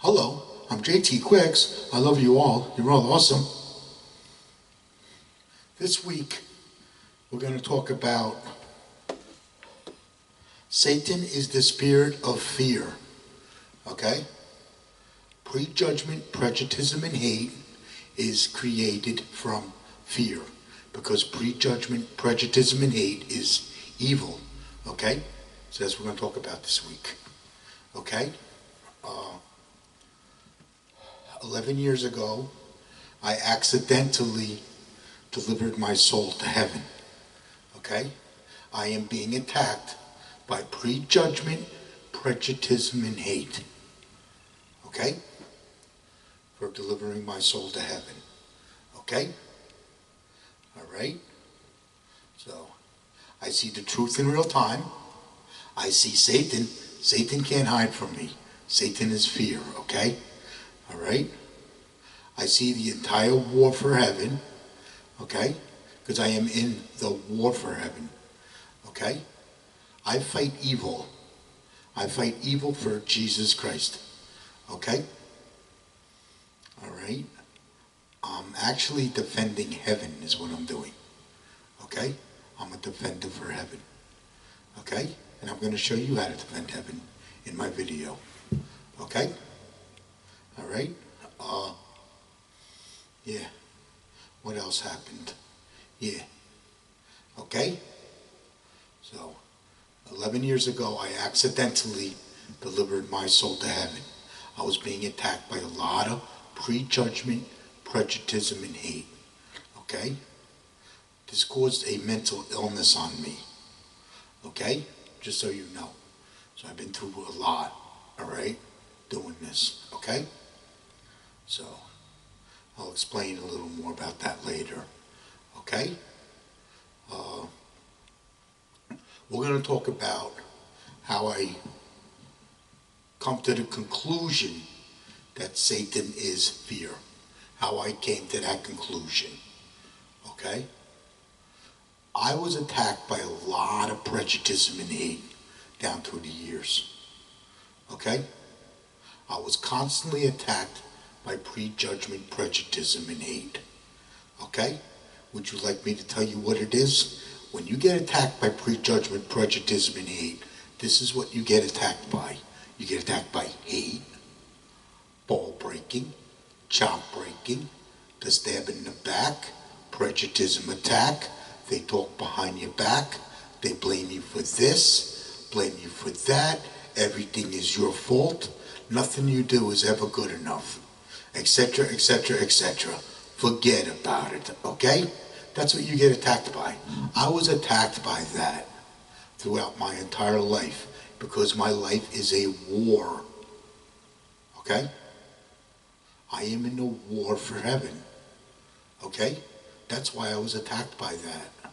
Hello, I'm JT Quicks. I love you all. You're all awesome. This week, we're going to talk about Satan is the spirit of fear. Okay? Prejudgment, prejudicism, and hate is created from fear. Because prejudgment, prejudicism, and hate is evil. Okay? So that's what we're going to talk about this week. Okay? 11 years ago, I accidentally delivered my soul to heaven. Okay? I am being attacked by prejudgment, prejudicism, and hate. Okay? For delivering my soul to heaven. Okay? Alright? So, I see the truth in real time. I see Satan. Satan can't hide from me. Satan is fear, okay? Alright? I see the entire war for heaven, okay? Because I am in the war for heaven, okay? I fight evil. I fight evil for Jesus Christ, okay? Alright? I'm actually defending heaven is what I'm doing, okay? I'm a defender for heaven, okay? And I'm going to show you how to defend heaven in my video, okay? Alright? Yeah. What else happened? Yeah. Okay? So, 11 years ago, I accidentally delivered my soul to heaven. I was being attacked by a lot of prejudgment, prejudicism, and hate. Okay? This caused a mental illness on me. Okay? Just so you know. So I've been through a lot, alright? Doing this. Okay? So, I'll explain a little more about that later. Okay? We're going to talk about how I come to the conclusion that Satan is fear. How I came to that conclusion. Okay? I was attacked by a lot of prejudice and hate down through the years. Okay? I was constantly attacked by prejudgment, prejudice, and hate. Okay? Would you like me to tell you what it is? When you get attacked by prejudgment, prejudice, and hate, this is what you get attacked by. You get attacked by hate, ball breaking, chop breaking, the stab in the back, prejudice attack. They talk behind your back. They blame you for this, blame you for that. Everything is your fault. Nothing you do is ever good enough. Etc., etc., etc. Forget about it, okay? That's what you get attacked by. I was attacked by that throughout my entire life because my life is a war, okay? I am in a war for heaven, okay? That's why I was attacked by that,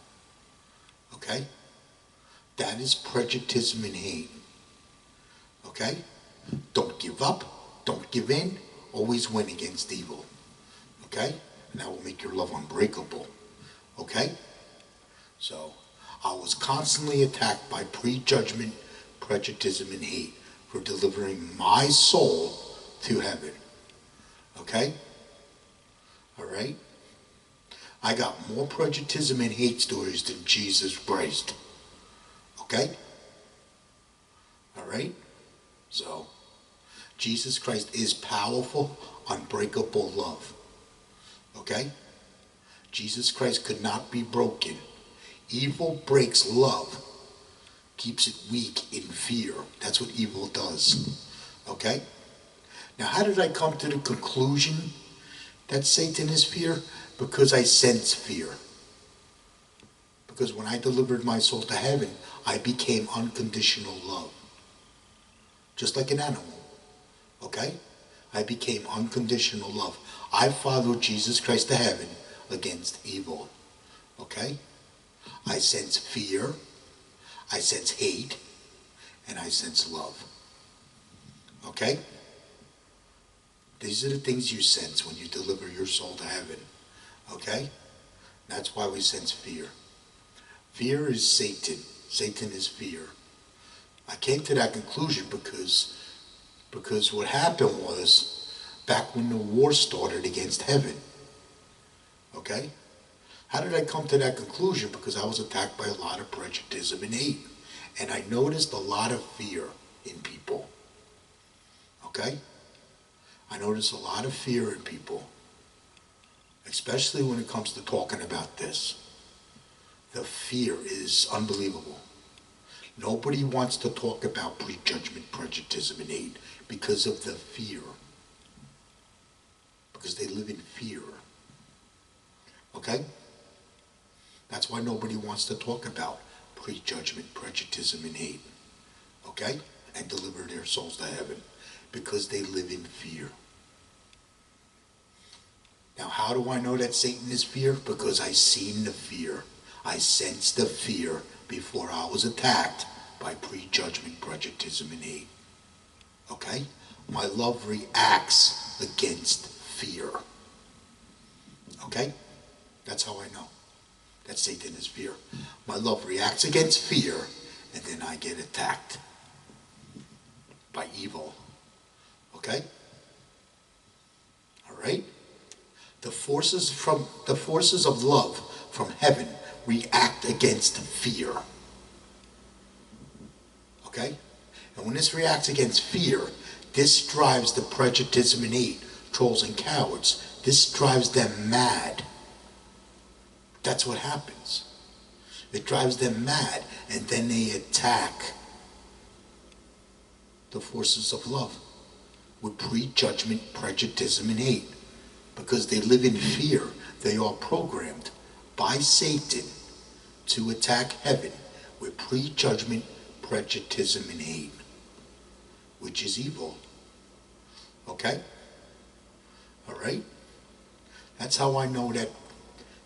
okay? That is prejudice and hate, okay? Don't give up, don't give in, always win against evil, okay? And that will make your love unbreakable, okay? So, I was constantly attacked by prejudgment, prejudice, and hate for delivering my soul to heaven, okay? Alright? I got more prejudice and hate stories than Jesus Christ, okay? Alright? So, Jesus Christ is powerful, unbreakable love. Okay? Jesus Christ could not be broken. Evil breaks love, keeps it weak in fear. That's what evil does. Okay? Now, how did I come to the conclusion that Satan is fear? Because I sense fear. Because when I delivered my soul to heaven, I became unconditional love. Just like an animal. Okay? I became unconditional love. I followed Jesus Christ to heaven against evil. Okay? I sense fear, I sense hate, and I sense love. Okay? These are the things you sense when you deliver your soul to heaven. Okay? That's why we sense fear. Fear is Satan. Satan is fear. I came to that conclusion because Because what happened was, back when the war started against heaven, okay? How did I come to that conclusion? Because I was attacked by a lot of prejudicism and hate. And I noticed a lot of fear in people. Okay? I noticed a lot of fear in people. Especially when it comes to talking about this. The fear is unbelievable. Nobody wants to talk about prejudgment, prejudicism, and hate because of the fear. Because they live in fear. Okay? That's why nobody wants to talk about prejudgment, prejudicism, and hate. Okay? And deliver their souls to heaven. Because they live in fear. Now, how do I know that Satan is fear? Because I seen the fear. I sensed the fear before I was attacked by prejudgment, prejudicism, and hate. Okay? My love reacts against fear. Okay? That's how I know that Satan is fear. My love reacts against fear, and then I get attacked by evil. Okay? All right? The forces of love from heaven react against fear. Okay? And when this reacts against fear, this drives the prejudice and hate, trolls and cowards. This drives them mad. That's what happens. It drives them mad, and then they attack the forces of love with prejudgment, prejudice, and hate. Because they live in fear. They are programmed by Satan to attack heaven with prejudgment, prejudice, and hate, which is evil. Okay? All right? That's how I know that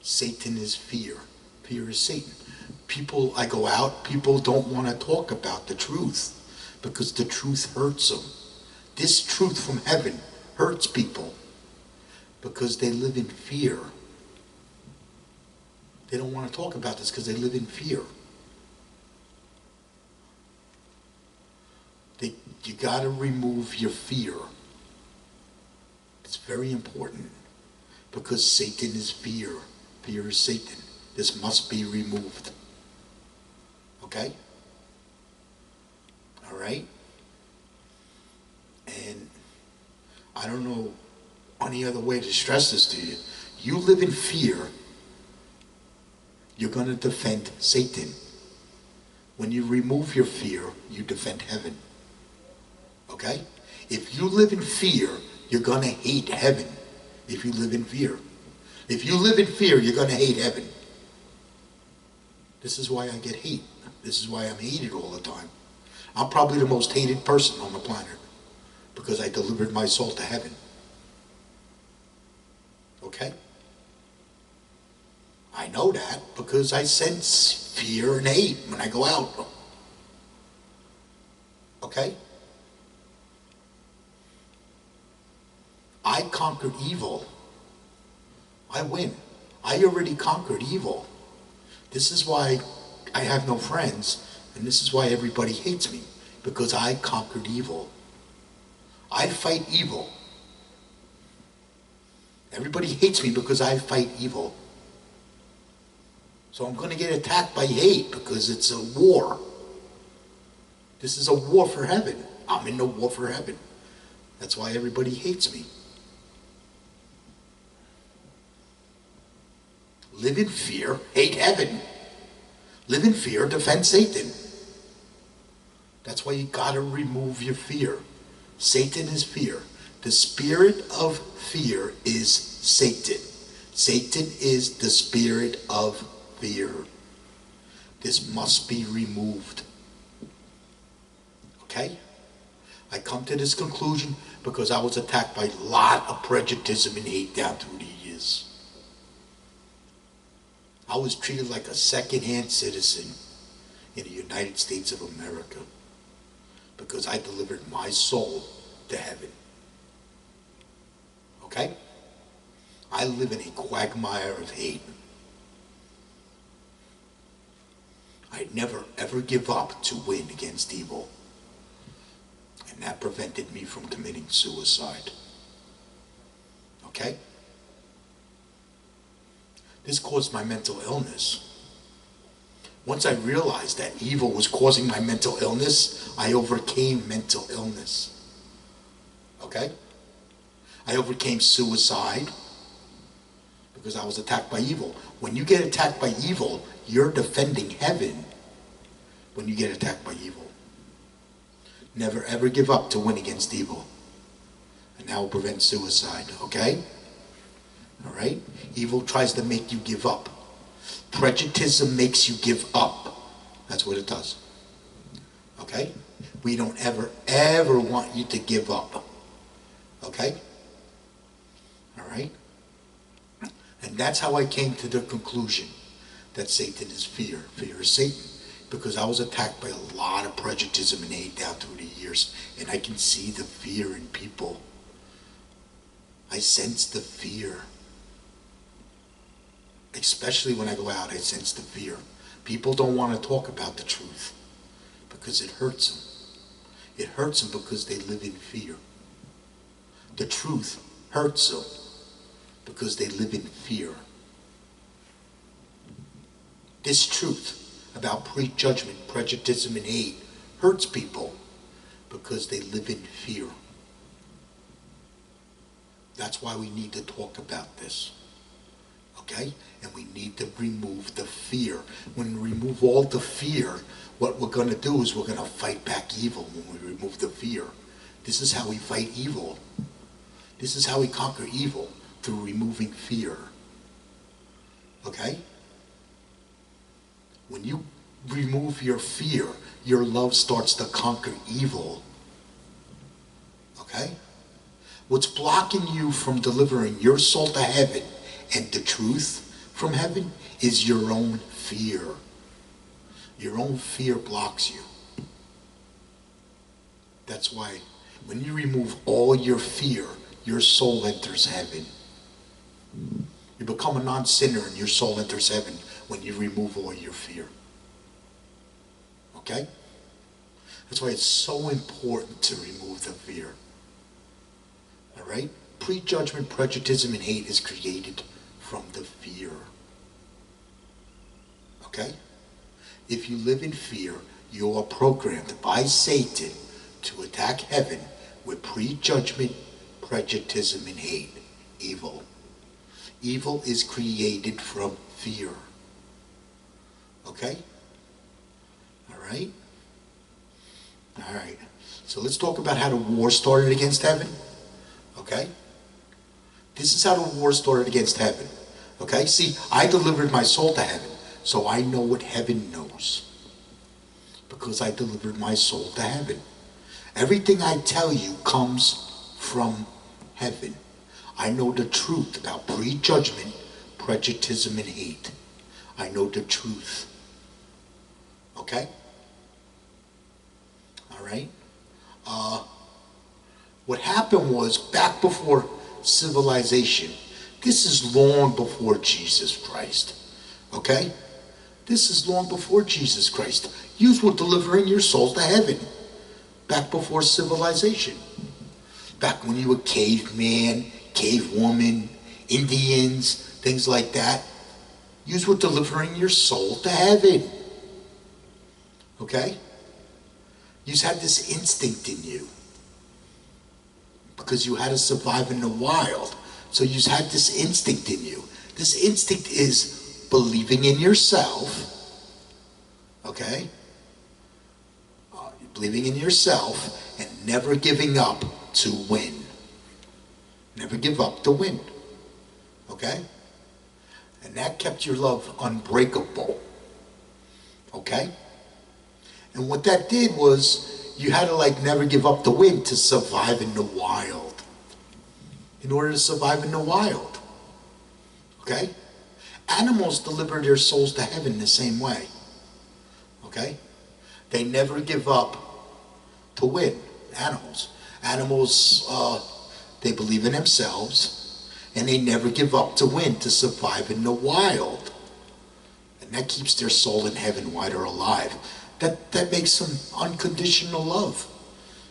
Satan is fear. Fear is Satan. People, I go out, people don't want to talk about the truth because the truth hurts them. This truth from heaven hurts people because they live in fear. They don't want to talk about this because they live in fear. You got to remove your fear. It's very important because Satan is fear. Fear is Satan. This must be removed. Okay? All right? And I don't know any other way to stress this to you. You live in fear, you're going to defend Satan. When you remove your fear, you defend heaven. Okay? If you live in fear, you're going to hate heaven. If you live in fear. If you live in fear, you're going to hate heaven. This is why I get hate. This is why I'm hated all the time. I'm probably the most hated person on the planet because I delivered my soul to heaven. Okay? I know that because I sense fear and hate when I go out. Okay? I conquered evil. I win. I already conquered evil. This is why I have no friends, and this is why everybody hates me, because I conquered evil. I fight evil. Everybody hates me because I fight evil. So I'm going to get attacked by hate because it's a war. This is a war for heaven. I'm in the war for heaven. That's why everybody hates me. Live in fear, hate heaven. Live in fear, defend Satan. That's why you got to remove your fear. Satan is fear. The spirit of fear is Satan. Satan is the spirit of fear. This must be removed. Okay? I come to this conclusion because I was attacked by a lot of prejudice and hate down through the years. I was treated like a second-hand citizen in the United States of America because I delivered my soul to heaven. Okay? I live in a quagmire of hate. I never ever give up to win against evil. And And that prevented me from committing suicide. Okay? This caused my mental illness. Once I realized that evil was causing my mental illness, I overcame mental illness. Okay? I overcame suicide because I was attacked by evil. When you get attacked by evil, you're defending heaven when you get attacked by evil. Never ever give up to win against evil. And that will prevent suicide, okay? All right? Evil tries to make you give up. Prejudgtism makes you give up. That's what it does. Okay? We don't ever want you to give up. Okay? All right? And that's how I came to the conclusion that Satan is fear. Fear is Satan. Because I was attacked by a lot of prejudgtism and hate down through the years. And I can see the fear in people. I sense the fear. Especially when I go out, I sense the fear. People don't want to talk about the truth because it hurts them. It hurts them because they live in fear. The truth hurts them because they live in fear. This truth about prejudgment, prejudicism, and hate hurts people because they live in fear. That's why we need to talk about this. Okay? And we need to remove the fear. When we remove all the fear, what we're going to do is we're going to fight back evil when we remove the fear. This is how we fight evil. This is how we conquer evil, through removing fear. Okay? When you remove your fear, your love starts to conquer evil. Okay? What's blocking you from delivering your soul to heaven and the truth from heaven is your own fear. Your own fear blocks you. That's why when you remove all your fear, your soul enters heaven. You become a non-sinner and your soul enters heaven when you remove all your fear. Okay? That's why it's so important to remove the fear. All right? Prejudgment, prejudicism, and hate is created from the fear. Okay? If you live in fear, you are programmed by Satan to attack heaven with prejudgment, prejudicism, and hate. Evil. Evil is created from fear. Okay? All right? All right. So let's talk about how the war started against heaven. Okay? This is how the war started against heaven. Okay? See, I delivered my soul to heaven, so I know what heaven knows. Because I delivered my soul to heaven. Everything I tell you comes from heaven. I know the truth about prejudgment, prejudicism, and hate. I know the truth. Okay? All right? What happened was, back before civilization, this is long before Jesus Christ. Okay? This is long before Jesus Christ. You were delivering your soul to heaven. Back before civilization. Back when you were caveman, cavewoman, Indians, things like that. You were delivering your soul to heaven. Okay? You had this instinct in you. Because you had to survive in the wild. So you had this instinct in you. This instinct is believing in yourself. Okay? Believing in yourself and never giving up to win. Never give up to win. Okay? And that kept your love unbreakable. Okay? And what that did was, you had to never give up to win to survive in the wild. In order to survive in the wild. Okay? Animals deliver their souls to heaven the same way. Okay? They never give up to win. Animals. Animals, they believe in themselves, and they never give up to win to survive in the wild. And that keeps their soul in heaven while they're alive. That makes some unconditional love.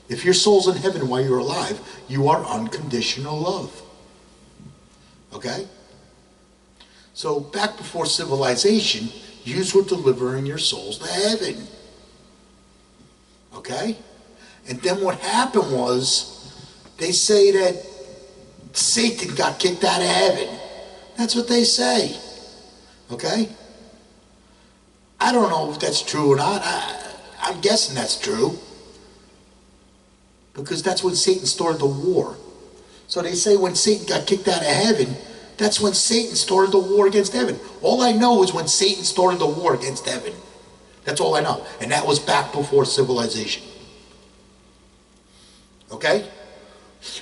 If your soul's in heaven while you're alive, you are unconditional love. Okay? So back before civilization, you were delivering your souls to heaven. Okay? And then what happened was, they say that Satan got kicked out of heaven. That's what they say. Okay? I don't know if that's true or not. I'm guessing that's true. Because that's when Satan started the war. So they say when Satan got kicked out of heaven, that's when Satan started the war against heaven. All I know is when Satan started the war against heaven. That's all I know. And that was back before civilization. Okay?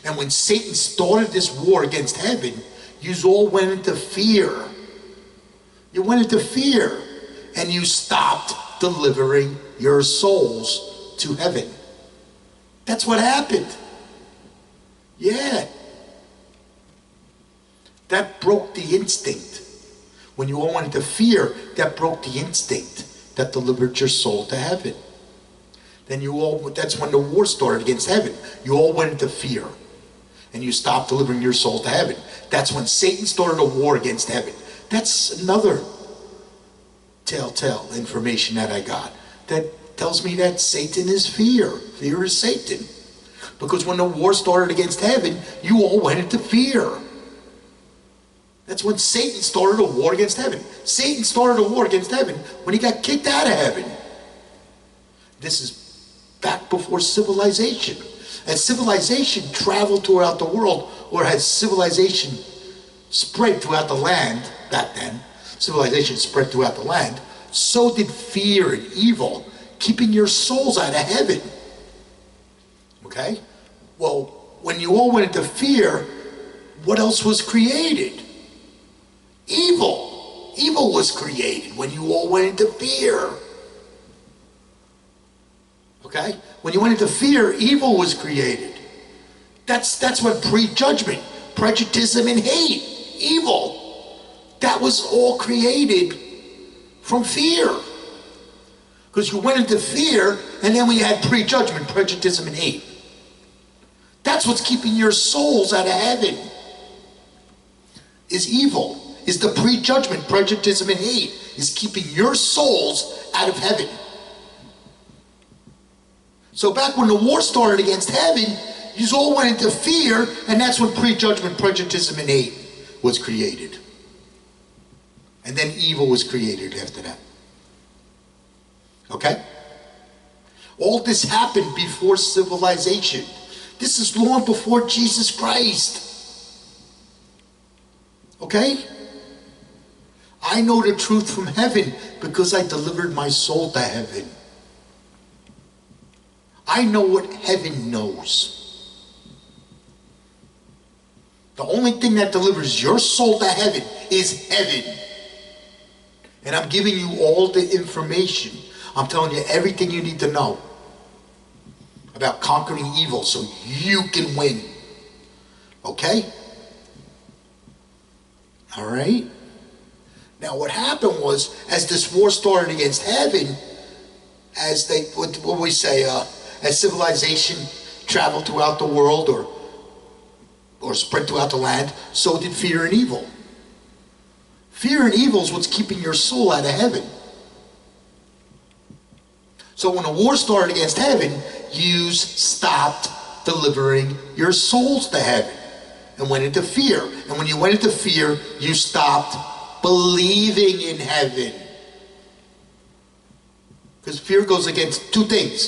And when Satan started this war against heaven, you all went into fear. You went into fear. And you stopped delivering your souls to heaven. That's what happened. Yeah. That broke the instinct. When you all went into fear, that broke the instinct that delivered your soul to heaven. Then that's when the war started against heaven. You all went into fear. And you stopped delivering your soul to heaven. That's when Satan started a war against heaven. That's another telltale information that I got. That tells me that Satan is fear. Fear is Satan. Because when the war started against heaven, you all went into fear. That's when Satan started a war against heaven. Satan started a war against heaven when he got kicked out of heaven. This is back before civilization. As civilization traveled throughout the world, or has civilization spread throughout the land back then, civilization spread throughout the land, so did fear and evil, keeping your souls out of heaven. Okay? Well, when you all went into fear, what else was created? Evil. Evil was created when you all went into fear. Okay? When you went into fear, evil was created. That's what prejudgment, prejudicism, and hate, evil, that was all created from fear. Because you went into fear, and then we had prejudgment, prejudicism, and hate. That's what's keeping your souls out of heaven. Is evil. Is the prejudgment, prejudicism, and hate. Is keeping your souls out of heaven. So back when the war started against heaven, you all went into fear, and that's when prejudgment, prejudicism, and hate was created. And then evil was created after that. Okay? All this happened before civilization. This is long before Jesus Christ. Okay? I know the truth from heaven because I delivered my soul to heaven. I know what heaven knows. The only thing that delivers your soul to heaven is heaven. And I'm giving you all the information. I'm telling you everything you need to know about conquering evil so you can win. Okay? All right? Now what happened was, as this war started against heaven, as they, what we say, as civilization traveled throughout the world or spread throughout the land, so did fear and evil. Fear and evil is what's keeping your soul out of heaven. So when a war started against heaven, you stopped delivering your souls to heaven and went into fear. And when you went into fear, you stopped believing in heaven. Because fear goes against two things.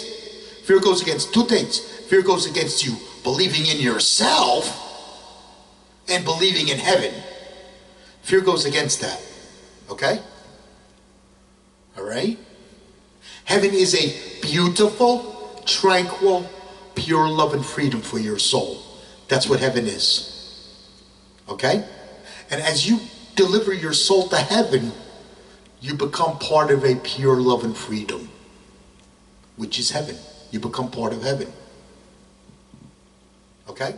Fear goes against two things. Fear goes against you believing in yourself and believing in heaven. Fear goes against that. Okay? All right? Heaven is a beautiful, tranquil, pure love and freedom for your soul. That's what heaven is. Okay? And as you deliver your soul to heaven, you become part of a pure love and freedom, which is heaven. You become part of heaven. Okay?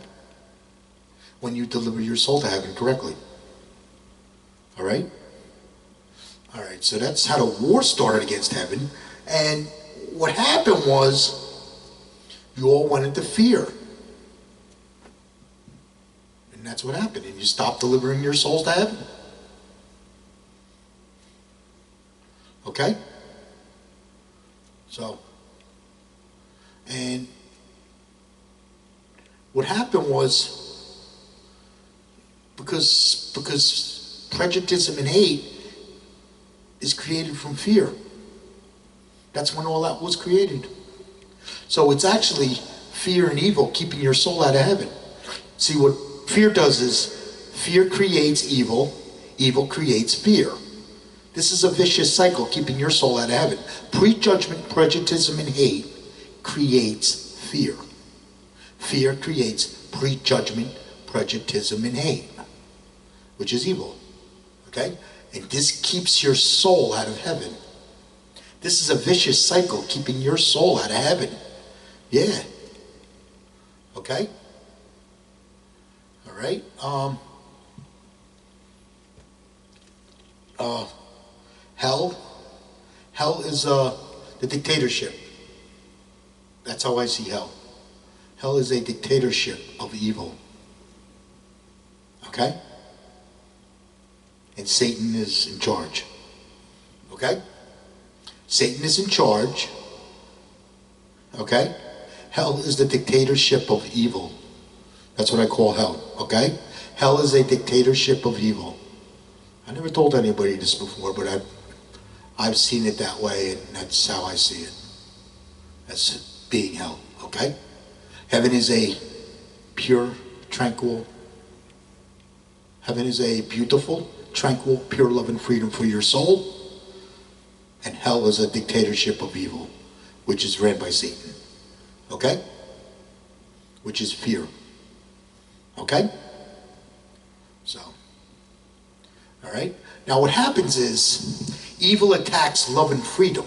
When you deliver your soul to heaven correctly. All right? All right, so that's how the war started against heaven. And what happened was, You all went into fear. And that's what happened. And you stopped delivering your souls to heaven. Okay? So, and what happened was, because prejudictism and hate is created from fear. That's when all that was created. So it's actually fear and evil keeping your soul out of heaven. See, what fear does is fear creates evil, evil creates fear. This is a vicious cycle keeping your soul out of heaven. Prejudgment, prejudictism, and hate creates fear. Fear creates prejudgment, prejudictism, and hate, which is evil. Okay? And this keeps your soul out of heaven. This is a vicious cycle keeping your soul out of heaven. Yeah. Okay? All right. Hell is the dictatorship. That's how I see hell. Hell is a dictatorship of evil. Okay? And Satan is in charge. Okay? Satan is in charge. Okay? Hell is the dictatorship of evil. That's what I call hell. Okay? Hell is a dictatorship of evil. I never told anybody this before, but I've seen it that way, and that's how I see it. That's being hell. Okay? Heaven is a pure, tranquil. Heaven is a beautiful, tranquil, pure love and freedom for your soul. And hell is a dictatorship of evil, which is ran by Satan. Okay? Which is fear. Okay? So, all right? Now what happens is, evil attacks love and freedom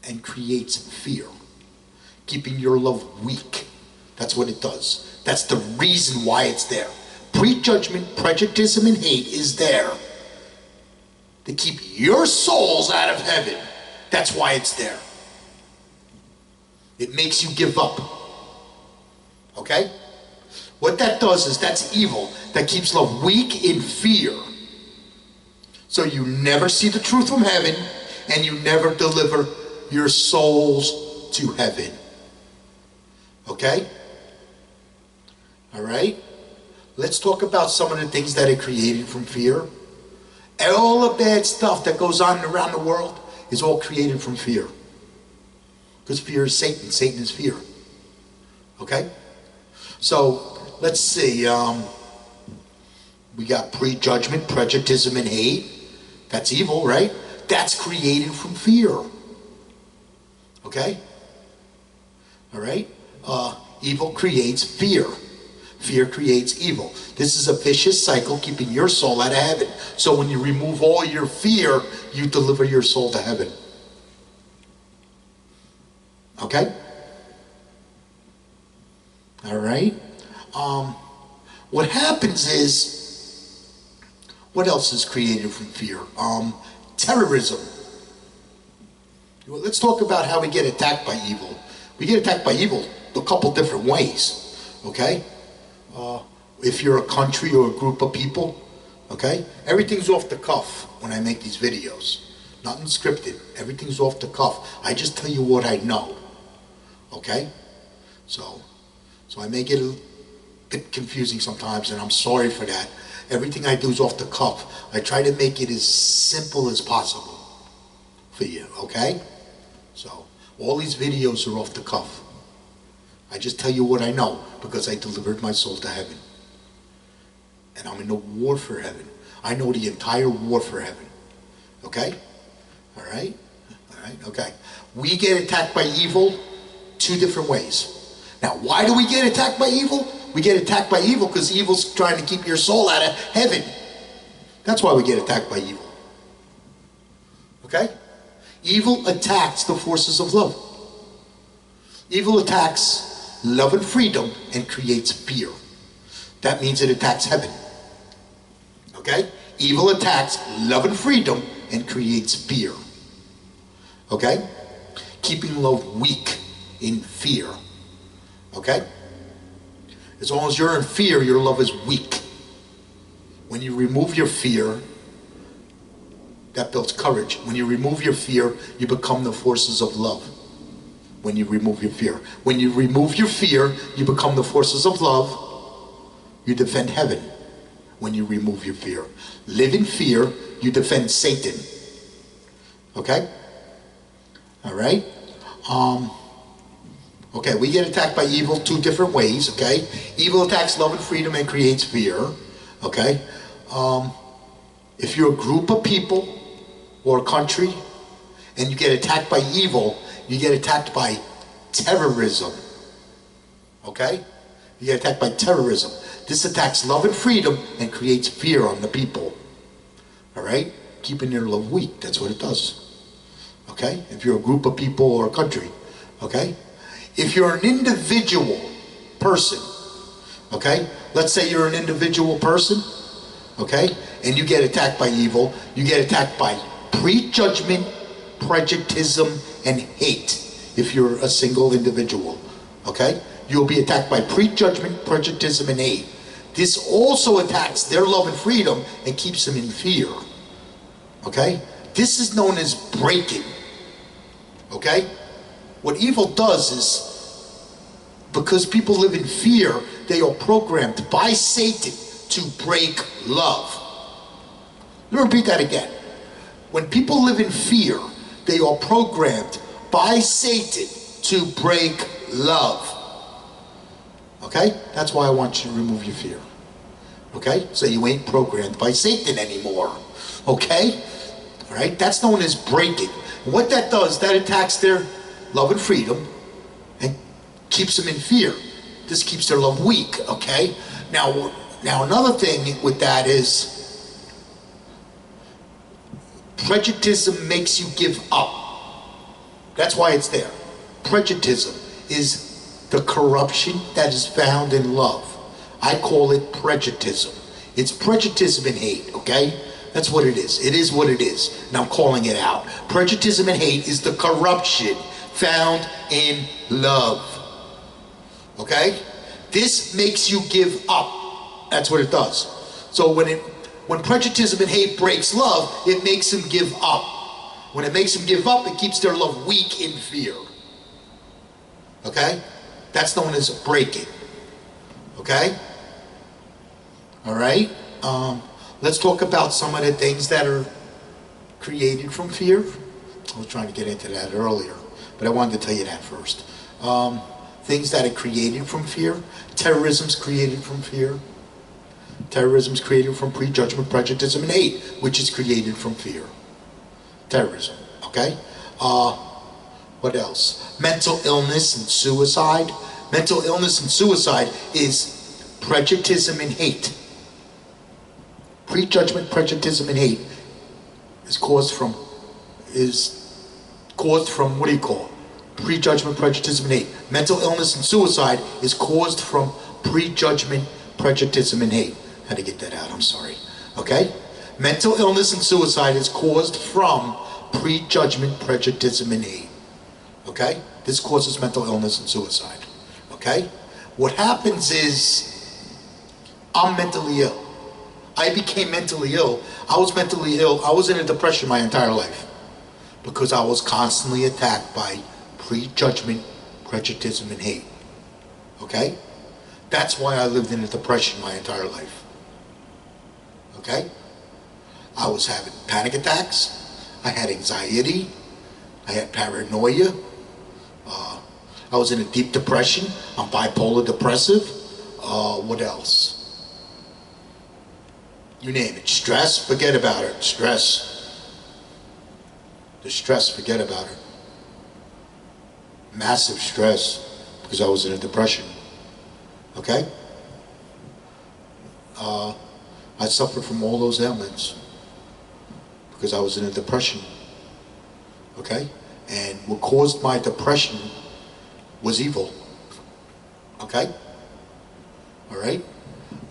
and creates fear, keeping your love weak. That's what it does. That's the reason why it's there. Prejudgment, prejudictism, and hate is there to keep your souls out of heaven. That's why it's there. It makes you give up. Okay? What that does is, that's evil that keeps love weak in fear. So you never see the truth from heaven, and you never deliver your souls to heaven. Okay? All right? Let's talk about some of the things that are created from fear. All the bad stuff that goes on around the world is all created from fear. Because fear is Satan. Satan is fear. Okay? So, let's see. We got prejudgment, prejudictism, and hate. That's evil, right? That's created from fear. Okay? All right? Evil creates fear. Fear creates evil. This is a vicious cycle keeping your soul out of heaven. So when you remove all your fear, you deliver your soul to heaven. Okay? All right? What happens is, what else is created from fear? Terrorism. Well, let's talk about how we get attacked by evil. We get attacked by evil a couple different ways. Okay? If you're a country or a group of people, okay? Everything's off the cuff when I make these videos. Nothing scripted. Everything's off the cuff. I just tell you what I know. Okay? So I may get a bit confusing sometimes, and I'm sorry for that. Everything I do is off the cuff. I try to make it as simple as possible for you, okay? So all these videos are off the cuff. I just tell you what I know, because I delivered my soul to heaven. And I'm in the war for heaven. I know the entire war for heaven. Okay? All right? All right? Okay. We get attacked by evil two different ways. Now, why do we get attacked by evil? We get attacked by evil because evil's trying to keep your soul out of heaven. That's why we get attacked by evil. Okay? Evil attacks the forces of love. Evil attacks love and freedom and creates fear. That means it attacks heaven. Okay? Evil attacks love and freedom and creates fear. Okay? Keeping love weak in fear. Okay? As long as you're in fear, your love is weak. When you remove your fear, that builds courage. When you remove your fear, you become the forces of love. When you remove your fear. When you remove your fear, you become the forces of love. You defend heaven when you remove your fear. Live in fear, you defend Satan. Okay? All right? Okay, we get attacked by evil two different ways, okay? Evil attacks love and freedom and creates fear, okay? If you're a group of people or a country and you get attacked by evil, you get attacked by terrorism, okay? You get attacked by terrorism. This attacks love and freedom and creates fear on the people, all right? Keeping their love weak, that's what it does, okay? If you're a group of people or a country, okay? If you're an individual person, okay? Let's say you're an individual person, okay? And you get attacked by evil, you get attacked by prejudgment, prejudicism, and hate. If you're a single individual, okay? You'll be attacked by prejudgment, prejudicism, and hate. This also attacks their love and freedom and keeps them in fear, okay? This is known as breaking, okay? What evil does is, because people live in fear, they are programmed by Satan to break love. Let me repeat that again. When people live in fear, they are programmed by Satan to break love. Okay? That's why I want you to remove your fear. Okay? So you ain't programmed by Satan anymore. Okay? All right? That's known as breaking. And what that does, that attacks their love and freedom and keeps them in fear. This keeps their love weak. Okay? Now another thing with that is prejuditism makes you give up. That's why it's there. Prejuditism is the corruption that is found in love. I call it prejuditism. It's prejuditism and hate, okay? That's what it is. It is what it is. And I'm calling it out. Prejuditism and hate is the corruption found in love. Okay? This makes you give up. That's what it does. So when prejudice and hate breaks love, it makes them give up. When it makes them give up, it keeps their love weak in fear. Okay? That's known as breaking. Okay? All right? Let's talk about some of the things that are created from fear. I was trying to get into that earlier, but I wanted to tell you that first. Things that are created from fear. Terrorism's created from fear. Terrorism is created from prejudgment, prejudice, and hate, which is created from fear. Terrorism, okay? What else? Mental illness and suicide. Mental illness and suicide is prejudice and hate. Prejudgment, prejudice, and hate is caused from, what do you call it? Prejudgment, prejudice, and hate. Mental illness and suicide is caused from prejudgment, prejudice, and hate. How to get that out, I'm sorry. Okay? Mental illness and suicide is caused from prejudgment, prejudice, and hate. Okay? This causes mental illness and suicide. Okay? What happens is, I'm mentally ill. I became mentally ill. I was mentally ill. I was in a depression my entire life because I was constantly attacked by prejudgment, prejudice, and hate. Okay? That's why I lived in a depression my entire life. Okay? I was having panic attacks. I had anxiety. I had paranoia. I was in a deep depression. I'm bipolar depressive. What else? You name it. Stress, forget about it. Stress. The stress, forget about it. Massive stress because I was in a depression. Okay? I suffered from all those ailments because I was in a depression. Okay? And what caused my depression was evil. Okay? Alright?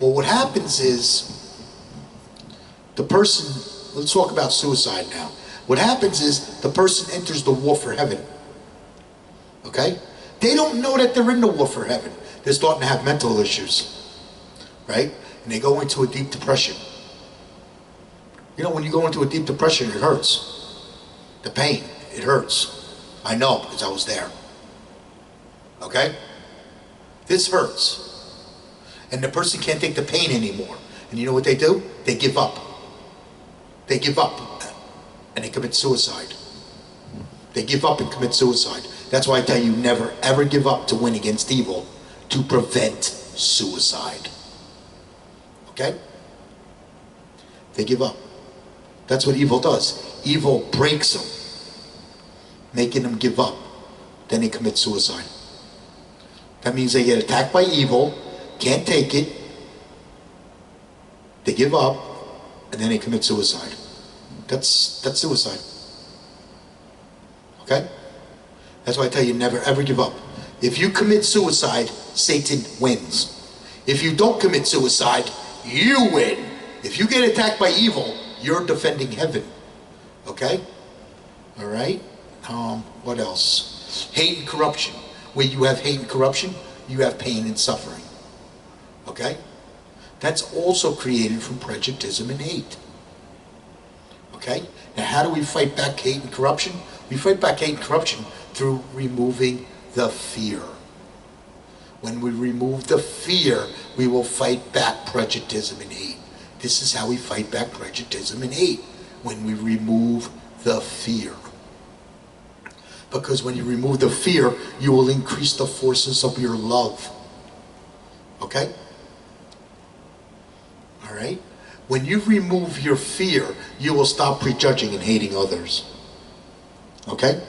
Well, what happens is the person, let's talk about suicide now. What happens is the person enters the war for heaven. Okay? They don't know that they're in the war for heaven. They're starting to have mental issues, right? And they go into a deep depression. You know, when you go into a deep depression, it hurts. The pain, it hurts. I know, because I was there. Okay? This hurts. And the person can't take the pain anymore. And you know what they do? They give up. They give up. And they commit suicide. They give up and commit suicide. That's why I tell you, never ever give up to win against evil, to prevent suicide. Okay? They give up. That's what evil does. Evil breaks them, making them give up. Then they commit suicide. That means they get attacked by evil, can't take it, they give up, and then they commit suicide. That's suicide. Okay? That's why I tell you, never ever give up. If you commit suicide, Satan wins. If you don't commit suicide, you win. If you get attacked by evil, you're defending heaven. Okay? All right? What else? Hate and corruption. Where you have hate and corruption, you have pain and suffering. Okay? That's also created from prejuditism and hate. Okay? Now how do we fight back hate and corruption? We fight back hate and corruption through removing the fear. When we remove the fear, we will fight back prejuditism and hate. This is how we fight back prejuditism and hate. When we remove the fear. Because when you remove the fear, you will increase the forces of your love. Okay? All right? When you remove your fear, you will stop prejudging and hating others. Okay?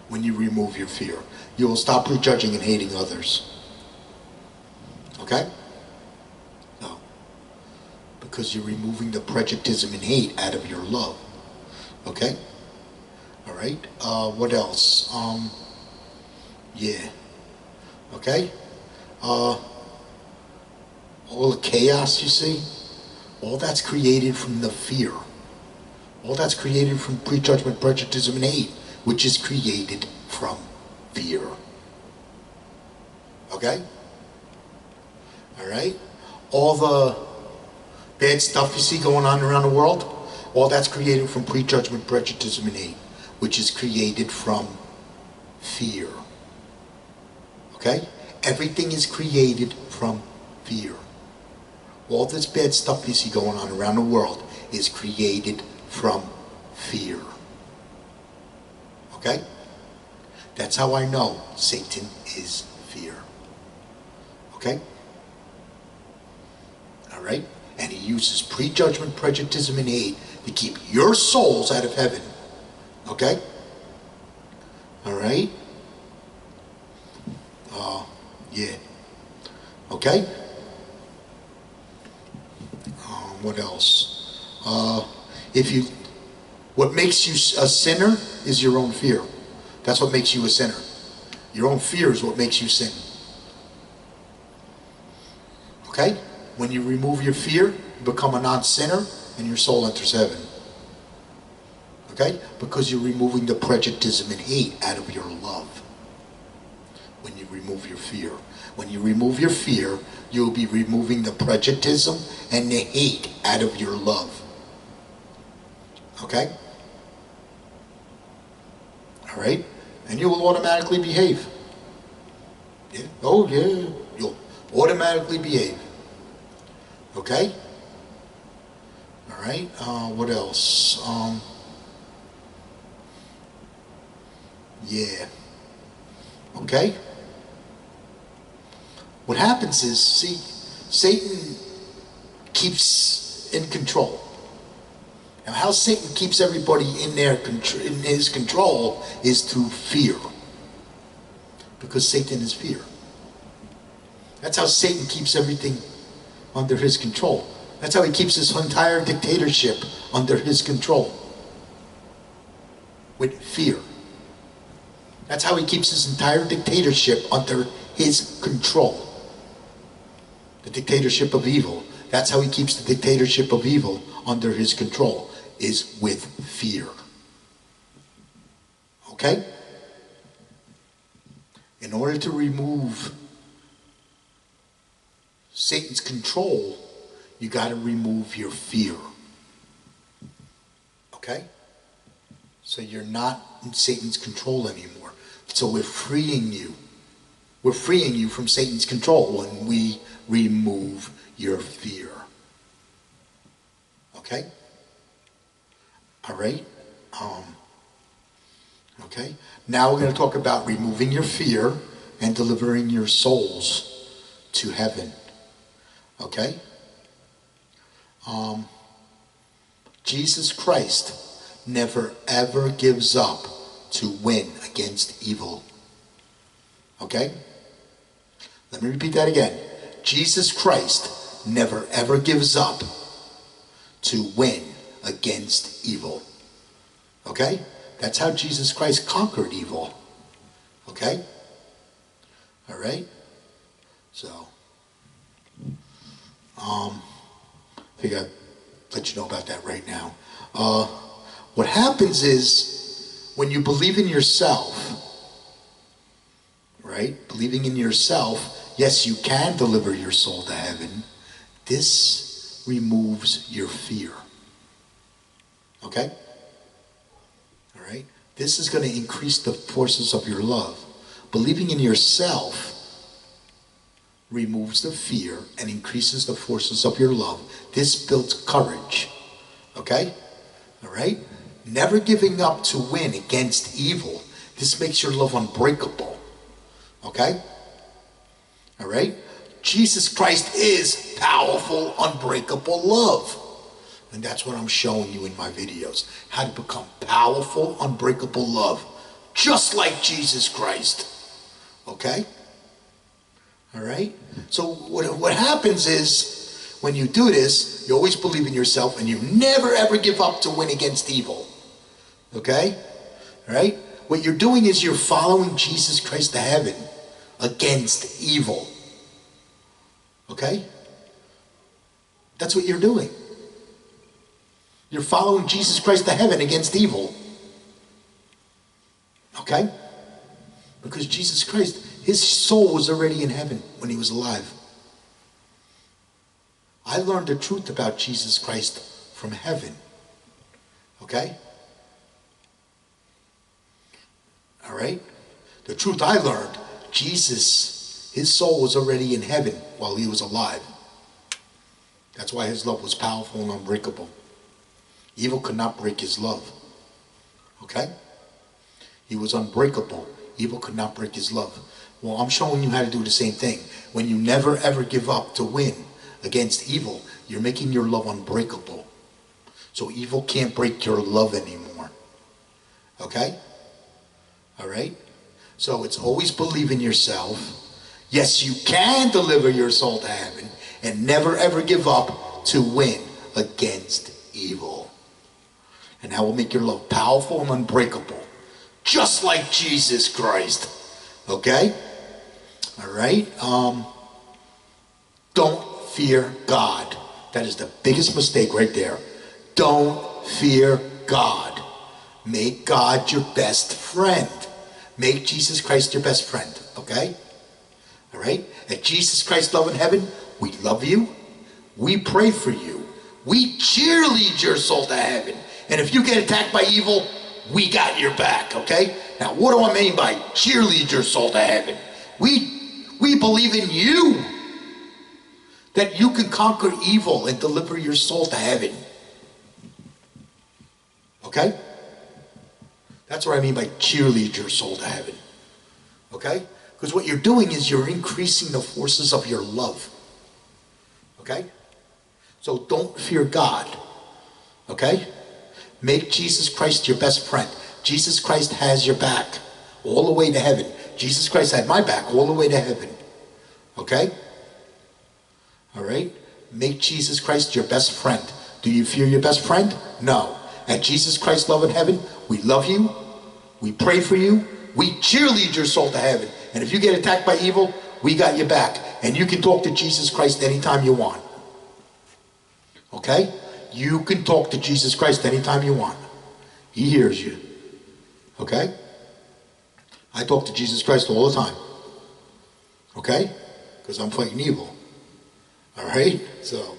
When you remove your fear, you will stop prejudging and hating others. Okay? No. Because you're removing the prejudice and hate out of your love. Okay? All right? What else? Yeah. Okay? All the chaos you see, all that's created from the fear. All that's created from prejudgment, prejudice, and hate, which is created from fear. Okay? All right? All the bad stuff you see going on around the world, all that's created from prejudgment, prejudice, and hate, which is created from fear. Okay? Everything is created from fear. All this bad stuff you see going on around the world is created from fear. Okay? That's how I know Satan is fear. Okay? Alright? And he uses prejudgment, prejudice, and hate to keep your souls out of heaven. Okay? Alright? Yeah. Okay? What else? What makes you a sinner is your own fear. That's what makes you a sinner. Your own fear is what makes you sin. Okay? When you remove your fear, you become a non-sinner, and your soul enters heaven. Okay? Because you're removing the prejudice and hate out of your love. When you remove your fear. When you remove your fear, you'll be removing the prejudice and the hate out of your love. Okay? Alright? And you will automatically behave. Yeah? Oh yeah, you'll automatically behave. Okay? Alright, what else? Yeah. Okay? What happens is, see, Satan keeps in control. Now, how Satan keeps everybody in his control is through fear. Because Satan is fear. That's how Satan keeps everything under his control. That's how he keeps his entire dictatorship under his control. With fear. That's how he keeps his entire dictatorship under his control. The dictatorship of evil. That's how he keeps the dictatorship of evil under his control, is with fear. Okay? In order to remove Satan's control, you got to remove your fear. Okay? So you're not in Satan's control anymore. So we're freeing you. We're freeing you from Satan's control when we remove your fear. Okay? All right? Okay? Now we're going to talk about removing your fear and delivering your souls to heaven. Okay? Jesus Christ never ever gives up to win against evil. Okay? Let me repeat that again. Jesus Christ never ever gives up to win against evil. Okay? That's how Jesus Christ conquered evil. Okay? All right? So, I think I'll let you know about that right now. What happens is, when you believe in yourself, right? Believing in yourself, yes, you can deliver your soul to heaven. This removes your fear. Okay? All right? This is going to increase the forces of your love. Believing in yourself removes the fear and increases the forces of your love. This builds courage. Okay? All right? Never giving up to win against evil. This makes your love unbreakable. Okay? All right? Jesus Christ is powerful, unbreakable love. And that's what I'm showing you in my videos. How to become powerful, unbreakable love. Just like Jesus Christ. Okay? All right? So what happens is, when you do this, you always believe in yourself and you never ever give up to win against evil. Okay? All right? What you're doing is you're following Jesus Christ to heaven against evil. Okay? That's what you're doing. You're following Jesus Christ to heaven against evil. Okay? Because Jesus Christ, his soul was already in heaven when he was alive. I learned the truth about Jesus Christ from heaven. Okay? All right? The truth I learned, Jesus, his soul was already in heaven while he was alive. That's why his love was powerful and unbreakable. Evil could not break his love. Okay? He was unbreakable. Evil could not break his love. Well, I'm showing you how to do the same thing. When you never ever give up to win against evil, you're making your love unbreakable. So evil can't break your love anymore. Okay? All right? So it's always believe in yourself. Yes, you can deliver your soul to heaven, and never ever give up to win against evil. And that will make your love powerful and unbreakable. Just like Jesus Christ. Okay? All right? Don't fear God. That is the biggest mistake right there. Don't fear God. Make God your best friend. Make Jesus Christ your best friend. Okay? All right? At Jesus Christ Love in Heaven, we love you. We pray for you. We cheerlead your soul to heaven. And if you get attacked by evil, we got your back. Okay? Now, what do I mean by cheerlead your soul to heaven? We believe in you. That you can conquer evil and deliver your soul to heaven. Okay? That's what I mean by cheerlead your soul to heaven. Okay? Because what you're doing is you're increasing the forces of your love. Okay? So don't fear God. Okay? Make Jesus Christ your best friend. Jesus Christ has your back all the way to heaven. Jesus Christ had my back all the way to heaven. Okay? All right? Make Jesus Christ your best friend. Do you fear your best friend? No. At Jesus Christ Love in Heaven, we love you. We pray for you. We cheerlead your soul to heaven. And if you get attacked by evil, we got your back. And you can talk to Jesus Christ anytime you want. Okay? You can talk to Jesus Christ anytime you want. He hears you. Okay? I talk to Jesus Christ all the time. Okay? Because I'm fighting evil. All right? So,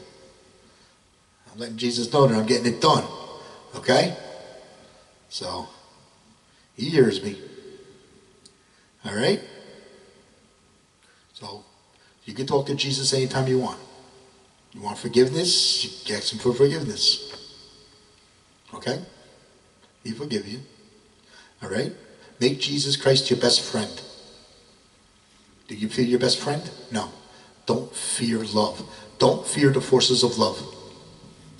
I'm letting Jesus know that I'm getting it done. Okay? So, he hears me. All right? So, you can talk to Jesus anytime you want. You want forgiveness? You can ask him for forgiveness. Okay? He forgive you. All right? Make Jesus Christ your best friend. Do you fear your best friend? No. Don't fear love. Don't fear the forces of love.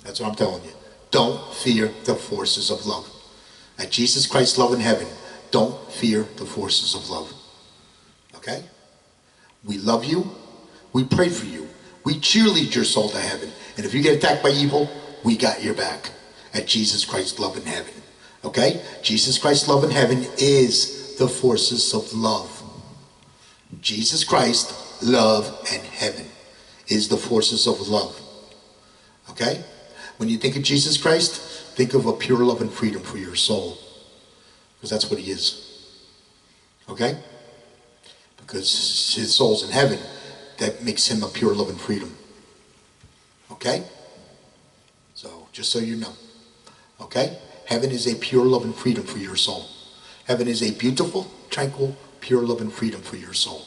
That's what I'm telling you. Don't fear the forces of love. At Jesus Christ's love in heaven, don't fear the forces of love. Okay? We love you. We pray for you. We cheerlead your soul to heaven. And if you get attacked by evil, we got your back. At Jesus Christ's love in heaven. Okay? Jesus Christ's love in heaven is the forces of love. Jesus Christ, love, and heaven is the forces of love. Okay? When you think of Jesus Christ, think of a pure love and freedom for your soul. Because that's what he is. Okay? Because his soul's in heaven. That makes him a pure love and freedom. Okay? So, just so you know. Okay? Heaven is a pure love and freedom for your soul. Heaven is a beautiful, tranquil, pure love and freedom for your soul.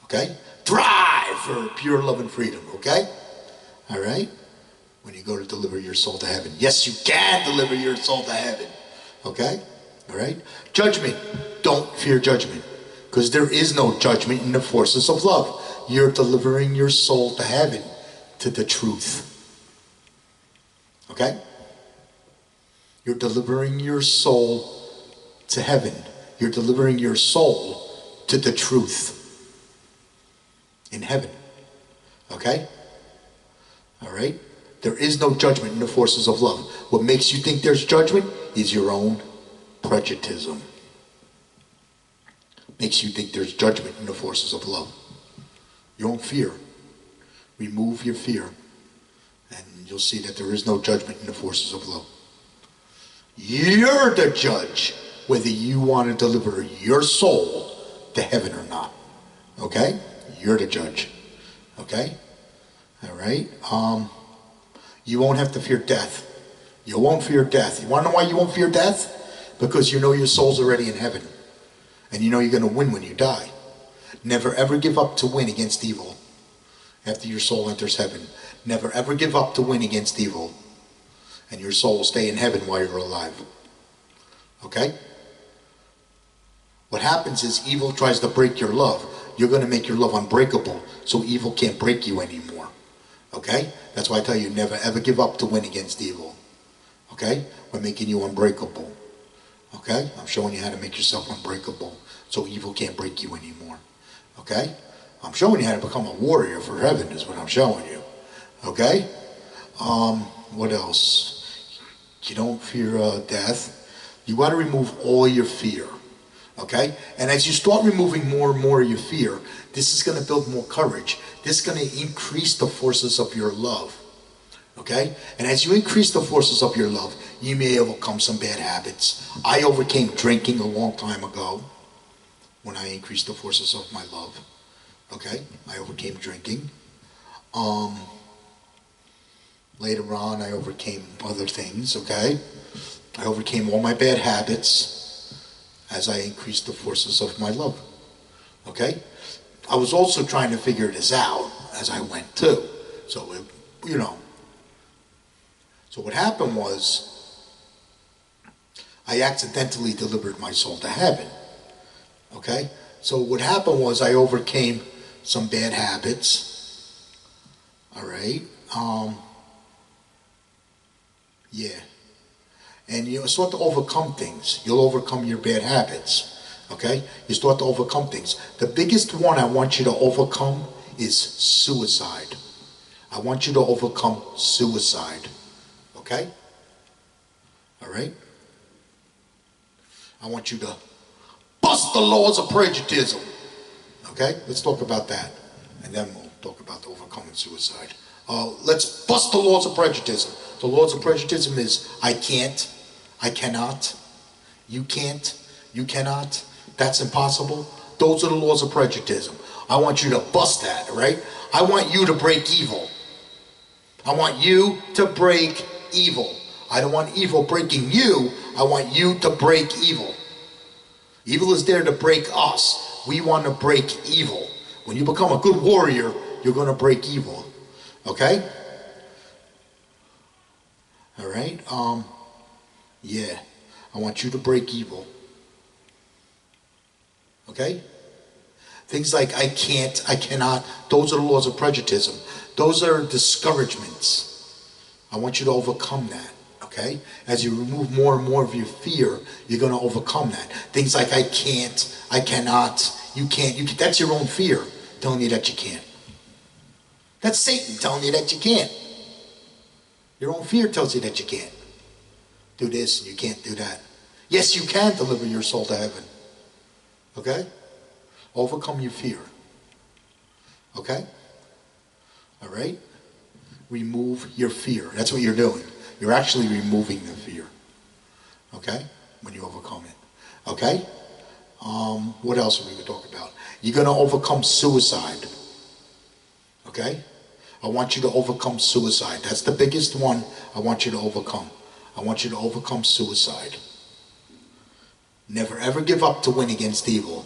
Okay? Drive for pure love and freedom. Okay? All right? When you go to deliver your soul to heaven. Yes, you can deliver your soul to heaven. Okay? All right? Judgment. Don't fear judgment. Because there is no judgment in the forces of love. You're delivering your soul to heaven, to the truth. Okay? You're delivering your soul to heaven. You're delivering your soul to the truth in heaven. Okay? All right? There is no judgment in the forces of love. What makes you think there's judgment is your own prejudgtism. Makes you think there's judgment in the forces of love. Your own fear. Remove your fear. And you'll see that there is no judgment in the forces of love. You're the judge whether you want to deliver your soul to heaven or not. Okay? You're the judge. Okay? All right? You won't have to fear death. You won't fear death. You want to know why you won't fear death? Because you know your soul's already in heaven. And you know you're going to win when you die. Never ever give up to win against evil after your soul enters heaven. Never ever give up to win against evil. And your soul will stay in heaven while you're alive. Okay? What happens is evil tries to break your love. You're going to make your love unbreakable so evil can't break you anymore. Okay? That's why I tell you, never ever give up to win against evil. Okay? We're making you unbreakable. Okay? I'm showing you how to make yourself unbreakable so evil can't break you anymore. Okay? I'm showing you how to become a warrior for heaven is what I'm showing you. Okay? What else? You don't fear death. You got to remove all your fear. Okay? And as you start removing more and more of your fear, this is going to build more courage. This is going to increase the forces of your love. Okay? And as you increase the forces of your love, you may overcome some bad habits. I overcame drinking a long time ago when I increased the forces of my love. Okay? I overcame drinking. Later on, I overcame other things. Okay? I overcame all my bad habits as I increased the forces of my love. Okay? I was also trying to figure this out as I went too. So, you know. So what happened was, I accidentally delivered my soul to heaven. Okay? So what happened was I overcame some bad habits. Alright? Yeah. And you start to overcome things. You'll overcome your bad habits. Okay? You start to overcome things. The biggest one I want you to overcome is suicide. I want you to overcome suicide. Okay? Alright? I want you to bust the laws of Prejudgitism. Okay? Let's talk about that. And then we'll talk about overcoming suicide. Let's bust the laws of Prejudgitism. The laws of Prejudgitism is I can't, I cannot, you can't, you cannot, that's impossible. Those are the laws of Prejudgitism. I want you to bust that, right? I want you to break evil. I want you to break evil. I don't want evil breaking you. I want you to break evil. Evil is there to break us. We want to break evil. When you become a good warrior, you're going to break evil. Okay? All right? Yeah. I want you to break evil. Okay? Things like I can't, I cannot, those are the laws of prejudgism. Those are discouragements. I want you to overcome that. Okay? As you remove more and more of your fear, you're going to overcome that. Things like I can't, I cannot, you can't, that's your own fear telling you that you can't. That's Satan telling you that you can't. Your own fear tells you that you can't do this and you can't do that. Yes, you can deliver your soul to heaven. Okay? Overcome your fear. Okay? All right? Remove your fear. That's what you're doing. You're actually removing the fear. Okay? When you overcome it. Okay? What else are we going to talk about? You're going to overcome suicide. Okay? I want you to overcome suicide. That's the biggest one I want you to overcome. I want you to overcome suicide. Never ever give up to win against evil.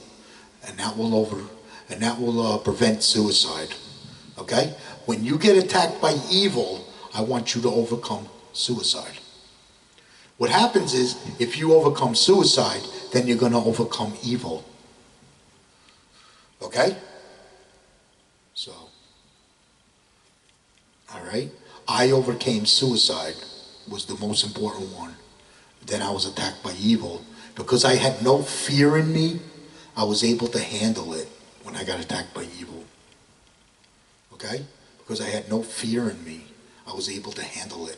And that will prevent suicide. Okay? When you get attacked by evil, I want you to overcome suicide. What happens is, if you overcome suicide, then you're going to overcome evil. Okay? So, all right? I overcame suicide, was the most important one. Then I was attacked by evil. Because I had no fear in me, I was able to handle it when I got attacked by evil. Okay? Because I had no fear in me, I was able to handle it.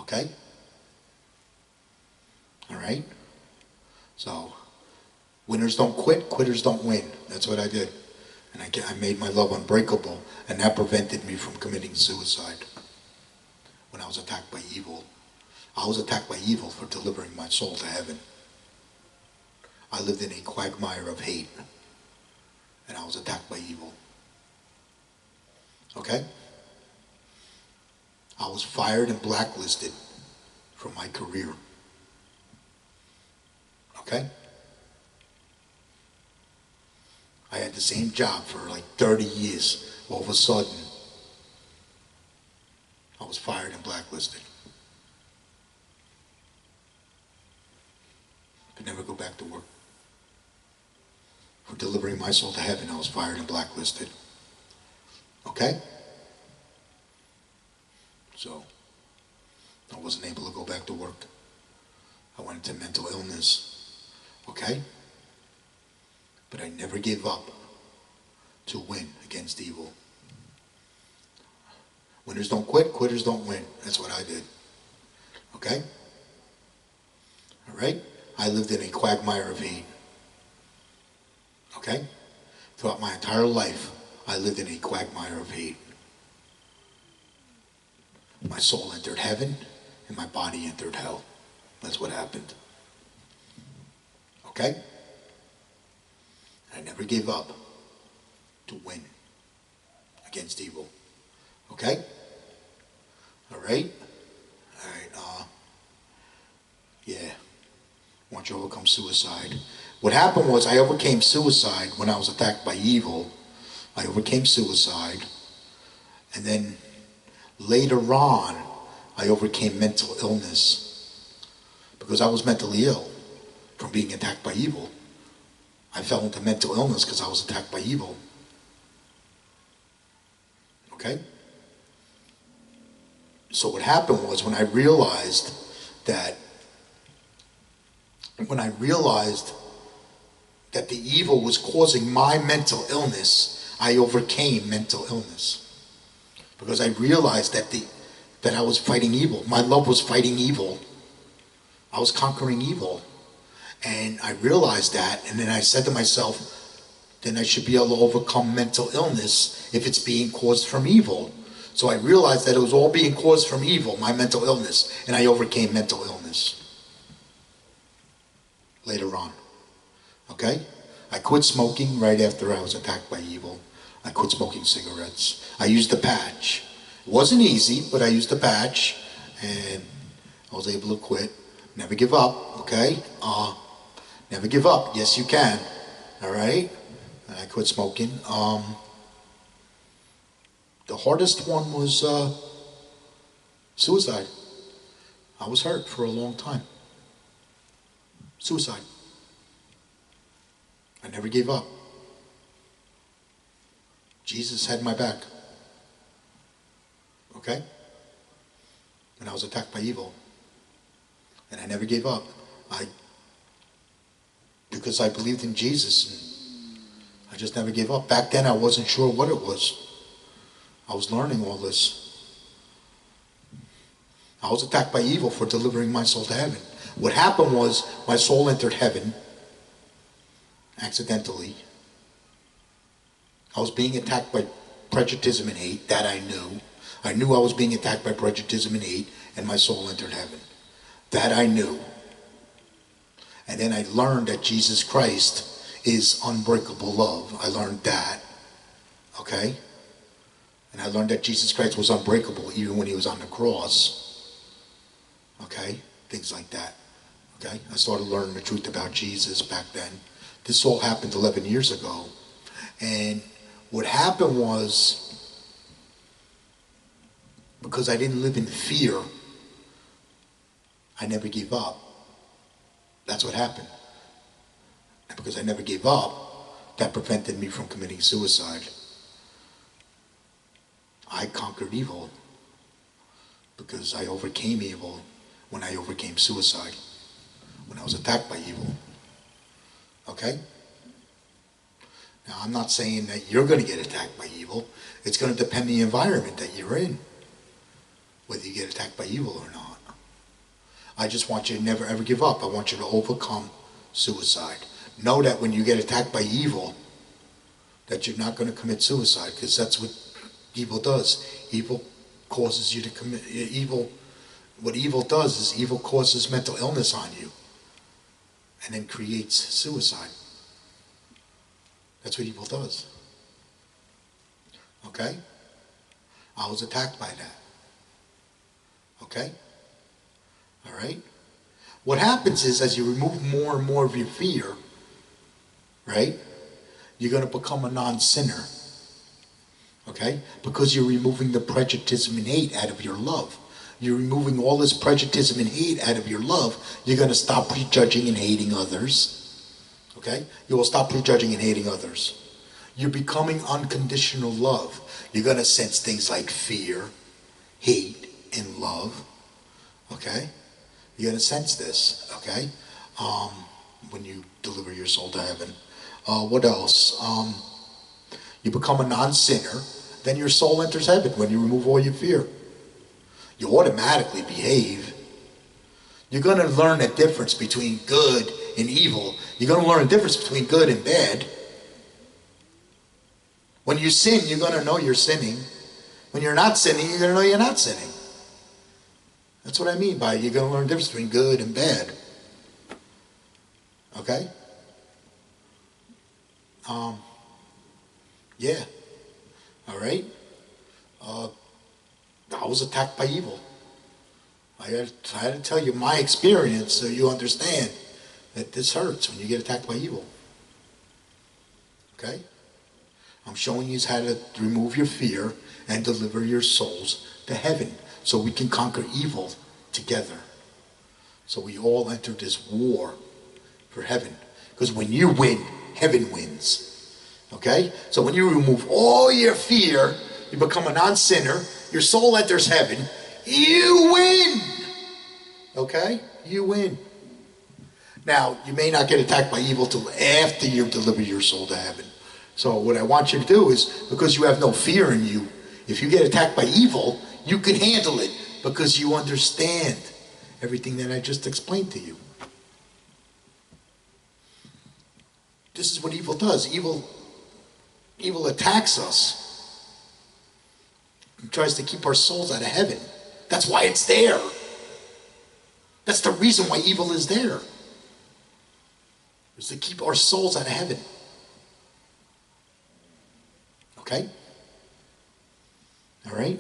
Okay? All right? So, winners don't quit, quitters don't win. That's what I did. And I made my love unbreakable, and that prevented me from committing suicide when I was attacked by evil. I was attacked by evil for delivering my soul to heaven. I lived in a quagmire of hate, and I was attacked by evil. Okay? I was fired and blacklisted from my career. Okay? I had the same job for like 30 years. All of a sudden, I was fired and blacklisted. Could never go back to work. For delivering my soul to heaven, I was fired and blacklisted. Okay? So, I wasn't able to go back to work. I went into mental illness. Okay? But I never gave up to win against evil. Winners don't quit, quitters don't win. That's what I did. Okay? All right? I lived in a quagmire of hate. Okay? Throughout my entire life, I lived in a quagmire of hate. My soul entered heaven, and my body entered hell. That's what happened. Okay? I never gave up to win against evil. Okay? All right? All right, yeah. I want you to overcome suicide. What happened was I overcame suicide when I was attacked by evil. I overcame suicide. And then later on, I overcame mental illness. Because I was mentally ill from being attacked by evil. I fell into mental illness because I was attacked by evil. Okay? So what happened was when I realized that the evil was causing my mental illness, I overcame mental illness. Because I realized that I was fighting evil. My love was fighting evil. I was conquering evil. And I realized that, and then I said to myself, then I should be able to overcome mental illness if it's being caused from evil. So I realized that it was all being caused from evil, my mental illness, and I overcame mental illness. Later on. Okay? I quit smoking right after I was attacked by evil. I quit smoking cigarettes. I used the patch. It wasn't easy, but I used the patch, and I was able to quit. Never give up, okay? Never give up. Yes, you can. All right? And I quit smoking. The hardest one was suicide. I was hurt for a long time. Suicide. I never gave up. Jesus had my back. Okay? And I was attacked by evil. And I never gave up. Because I believed in Jesus, and I just never gave up. Back then I wasn't sure what it was. I was learning all this. I was attacked by evil for delivering my soul to heaven. What happened was my soul entered heaven accidentally. I was being attacked by prejudicism and hate. That I knew. I knew I was being attacked by prejudicism and hate, and my soul entered heaven. That I knew. And then I learned that Jesus Christ is unbreakable love. I learned that. Okay? And I learned that Jesus Christ was unbreakable even when he was on the cross. Okay? Things like that. Okay? I started learning the truth about Jesus back then. This all happened 11 years ago. And what happened was, because I didn't live in fear, I never gave up. That's what happened. And because I never gave up, that prevented me from committing suicide. I conquered evil because I overcame evil when I overcame suicide, when I was attacked by evil. Okay? Now, I'm not saying that you're going to get attacked by evil. It's going to depend on the environment that you're in, whether you get attacked by evil or not. I just want you to never ever give up. I want you to overcome suicide. Know that when you get attacked by evil, that you're not going to commit suicide, because that's what evil does. Evil causes you to commit evil. What evil does is evil causes mental illness on you and then creates suicide. That's what evil does. Okay? I was attacked by that. Okay? All right? What happens is, as you remove more and more of your fear, right, you're going to become a non-sinner. Okay? Because you're removing the prejudice and hate out of your love. You're removing all this prejudice and hate out of your love. You're going to stop prejudging and hating others. Okay? You will stop prejudging and hating others. You're becoming unconditional love. You're going to sense things like fear, hate, and love. Okay? You're going to sense this. Okay? When you deliver your soul to heaven. What else? You become a non-sinner. Then your soul enters heaven when you remove all your fear. You automatically behave. You're going to learn the difference between good and evil. You're going to learn the difference between good and bad. When you sin, you're going to know you're sinning. When you're not sinning, you're going to know you're not sinning. That's what I mean by you're going to learn the difference between good and bad. Okay? Yeah. All right? I was attacked by evil. I had to tell you my experience so you understand that this hurts when you get attacked by evil. Okay? I'm showing you how to remove your fear and deliver your souls to heaven so we can conquer evil together. So we all enter this war for heaven. Because when you win, heaven wins. Okay? So when you remove all your fear, you become a non-sinner, your soul enters heaven, you win! Okay? You win. Now, you may not get attacked by evil till after you've delivered your soul to heaven. So what I want you to do is, because you have no fear in you, if you get attacked by evil, you can handle it because you understand everything that I just explained to you. This is what evil does. Evil attacks us. It tries to keep our souls out of heaven. That's why it's there. That's the reason why evil is there. Is to keep our souls out of heaven. Okay? All right?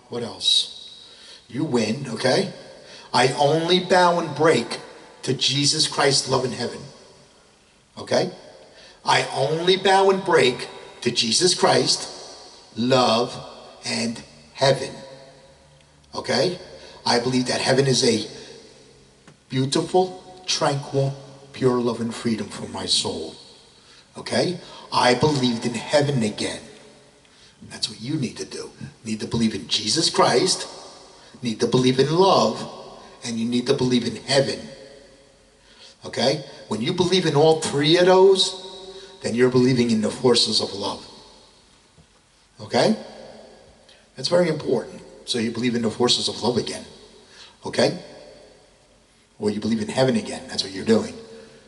What else? You win, okay? I only bow and break to Jesus Christ's love in heaven. Okay? I only bow and break to Jesus Christ, love, and heaven. Okay? I believe that heaven is a beautiful, tranquil, pure love and freedom for my soul. Okay? I believed in heaven again. That's what you need to do. You need to believe in Jesus Christ, you need to believe in love, and you need to believe in heaven. Okay? When you believe in all three of those, then you're believing in the forces of love. Okay? That's very important. So you believe in the forces of love again. Okay? Or you believe in heaven again. That's what you're doing.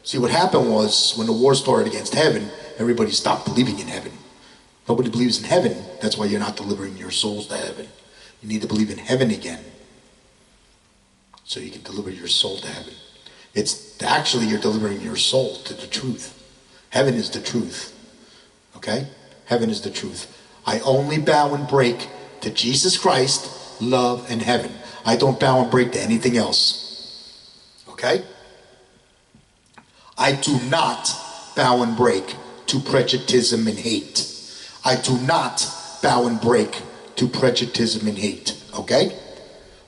See, what happened was, when the war started against heaven, everybody stopped believing in heaven. Nobody believes in heaven. That's why you're not delivering your souls to heaven. You need to believe in heaven again, so you can deliver your soul to heaven. It's actually, you're delivering your soul to the truth. Heaven is the truth. Okay? Heaven is the truth. I only bow and break to Jesus Christ, love, and heaven. I don't bow and break to anything else. Okay? I do not bow and break to prejudicism and hate. I do not bow and break to prejudicism and hate. Okay?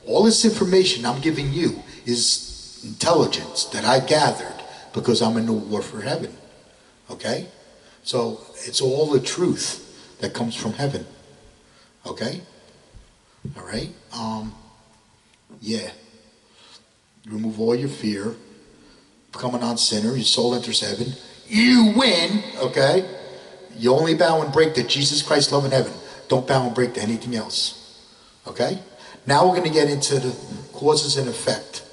All this information I'm giving you is intelligence that I gathered because I'm in the war for heaven. Okay? So it's all the truth that comes from heaven. Okay? All right? Yeah. Remove all your fear. Become a non-sinner. Your soul enters heaven. You win. Okay? You only bow and break to Jesus Christ's love in heaven. Don't bow and break to anything else. Okay? Now we're going to get into the causes and effect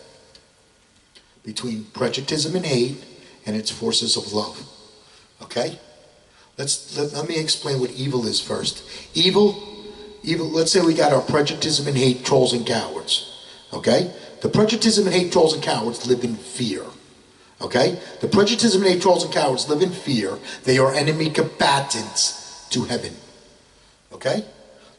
between prejudicism and hate and its forces of love. Okay? Let me explain what evil is first. Evil, let's say we got our prejudicism and hate, trolls and cowards. Okay? The prejudicism and hate, trolls and cowards live in fear. Okay? The prejudicism and hate, trolls and cowards live in fear. They are enemy combatants to heaven. Okay?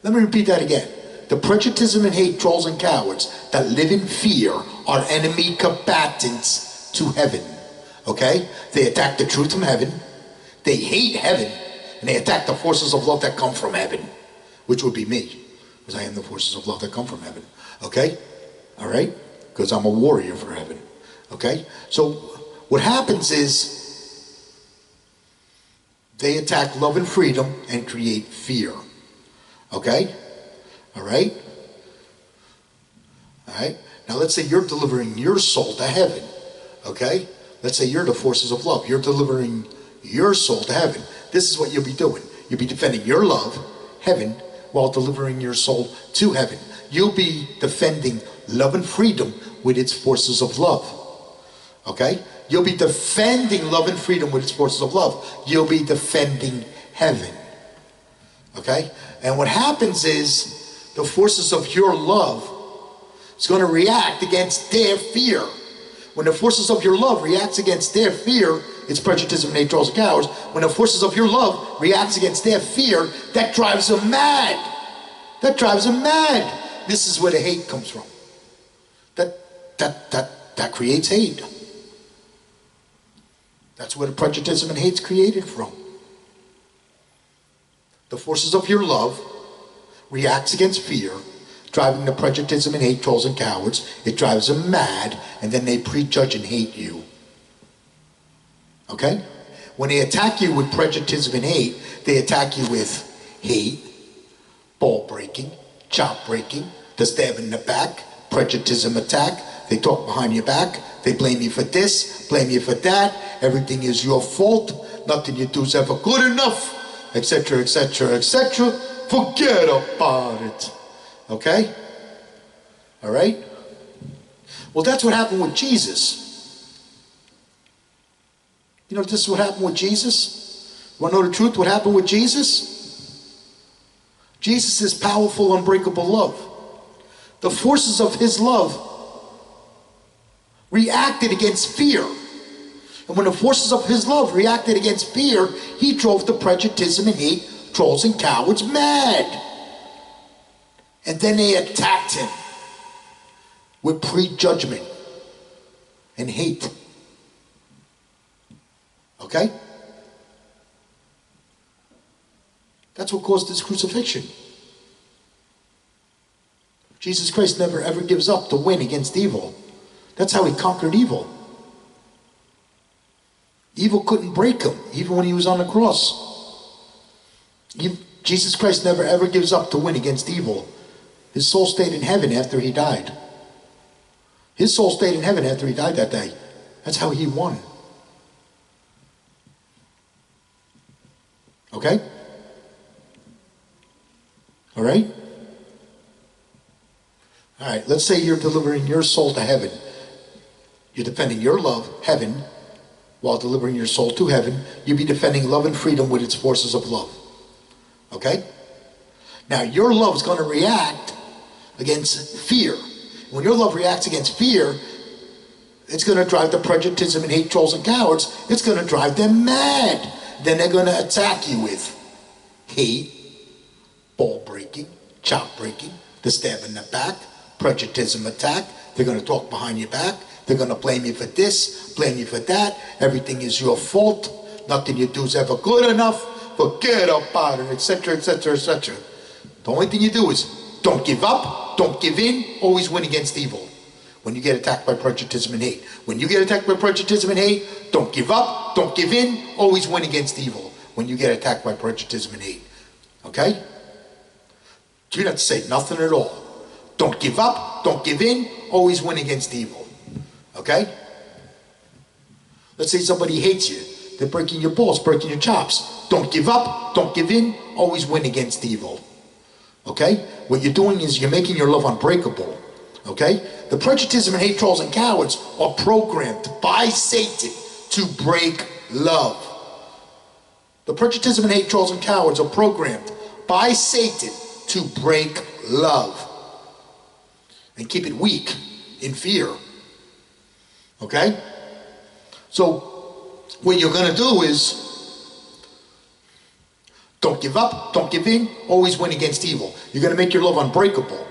Let me repeat that again. The prejudicism and hate, trolls and cowards that live in fear are enemy combatants to heaven. Okay? They attack the truth from heaven. They hate heaven. And they attack the forces of love that come from heaven. Which would be me. Because I am the forces of love that come from heaven. Okay? Alright? Because I'm a warrior for heaven. Okay? So what happens is they attack love and freedom and create fear. Okay? Alright? Alright? Now let's say you're delivering your soul to heaven. Okay? Let's say you're the forces of love. You're delivering your soul to heaven. This is what you'll be doing. You'll be defending your love, heaven, while delivering your soul to heaven. You'll be defending love and freedom with its forces of love. Okay? You'll be defending love and freedom with its forces of love. You'll be defending heaven. Okay? And what happens is the forces of your love is going to react against their fear. When the forces of your love reacts against their fear, it's prejudice and hate, trolls and cowards. When the forces of your love reacts against their fear, that drives them mad. That drives them mad. This is where the hate comes from. That creates hate. That's where the prejudice and hate's created from. The forces of your love reacts against fear, driving the prejudice and hate, trolls and cowards. It drives them mad, and then they prejudge and hate you. Okay? When they attack you with prejudice and hate, they attack you with hate, ball breaking, chop breaking, the stab in the back, prejudice attack. They talk behind your back. They blame you for this, blame you for that. Everything is your fault. Nothing you do is ever good enough, etc., etc., etc. Forget about it. Okay? All right? Well, that's what happened with Jesus. You know, this is what happened with Jesus. You want to know the truth? What happened with Jesus? Jesus is powerful, unbreakable love. The forces of his love reacted against fear. And when the forces of his love reacted against fear, he drove the prejudice and hate, trolls and cowards mad. And then they attacked him with prejudgment and hate. Okay? That's what caused his crucifixion. Jesus Christ never ever gives up to win against evil. That's how he conquered evil. Evil couldn't break him, even when he was on the cross. Jesus Christ never ever gives up to win against evil. His soul stayed in heaven after he died. His soul stayed in heaven after he died that day. That's how he won. Okay? All right? All right, let's say you're delivering your soul to heaven. You're defending your love, heaven, while delivering your soul to heaven. You'd be defending love and freedom with its forces of love. Okay? Now, your love is going to react against fear. When your love reacts against fear, it's going to drive the prejudgtism and hate, trolls, and cowards. It's going to drive them mad. Then they're going to attack you with hate, ball breaking, chop breaking, the stab in the back, prejudgtism attack. They're going to talk behind your back. They're going to blame you for this, blame you for that. Everything is your fault. Nothing you do is ever good enough. Forget about it, etc., etc., etc. The only thing you do is don't give up, don't give in, always win against evil. When you get attacked by prejudgtism and hate. When you get attacked by prejudgtism and hate, don't give up, don't give in, always win against evil. When you get attacked by prejudgtism and hate. Okay? You don't have to say nothing at all. Don't give up, don't give in, always win against evil. Okay? Let's say somebody hates you. They're breaking your balls, breaking your chops. Don't give up, don't give in, always win against evil. Okay? What you're doing is you're making your love unbreakable. Okay? The prejudgtism and hate, trolls, and cowards are programmed by Satan to break love. The prejudgtism and hate, trolls, and cowards are programmed by Satan to break love and keep it weak in fear. Okay? So what you're going to do is don't give up, don't give in, always win against evil. You're going to make your love unbreakable.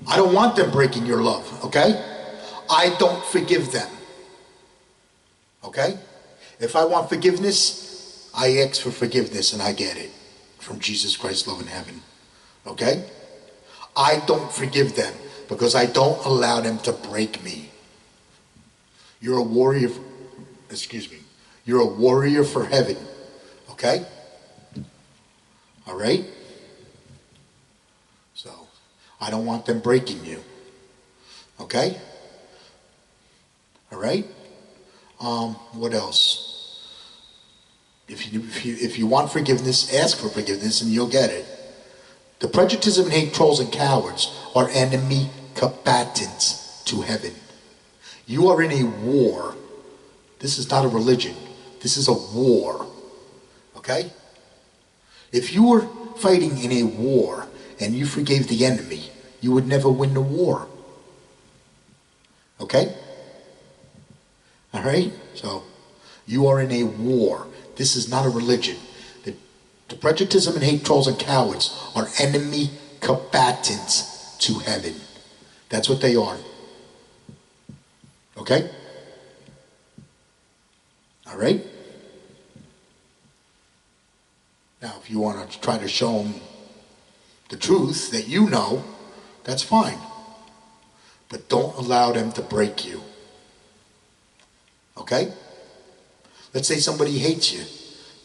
I don't want them breaking your love, okay? I don't forgive them. Okay? If I want forgiveness, I ask for forgiveness and I get it from Jesus Christ's love in heaven. Okay? I don't forgive them because I don't allow them to break me. You're a warrior, you're a warrior for heaven. Okay? All right? So, I don't want them breaking you. Okay? All right? What else? If you want forgiveness, ask for forgiveness and you'll get it. The prejudgtism and hate, trolls, and cowards are enemy combatants to heaven. You are in a war. This is not a religion. This is a war. Okay? If you were fighting in a war and you forgave the enemy, you would never win the war. Okay? All right? So, you are in a war. This is not a religion. The prejudgtism and hate, trolls, and cowards are enemy combatants to heaven. That's what they are. Okay? All right? Now, if you want to try to show them the truth that you know, that's fine. But don't allow them to break you. Okay? Let's say somebody hates you.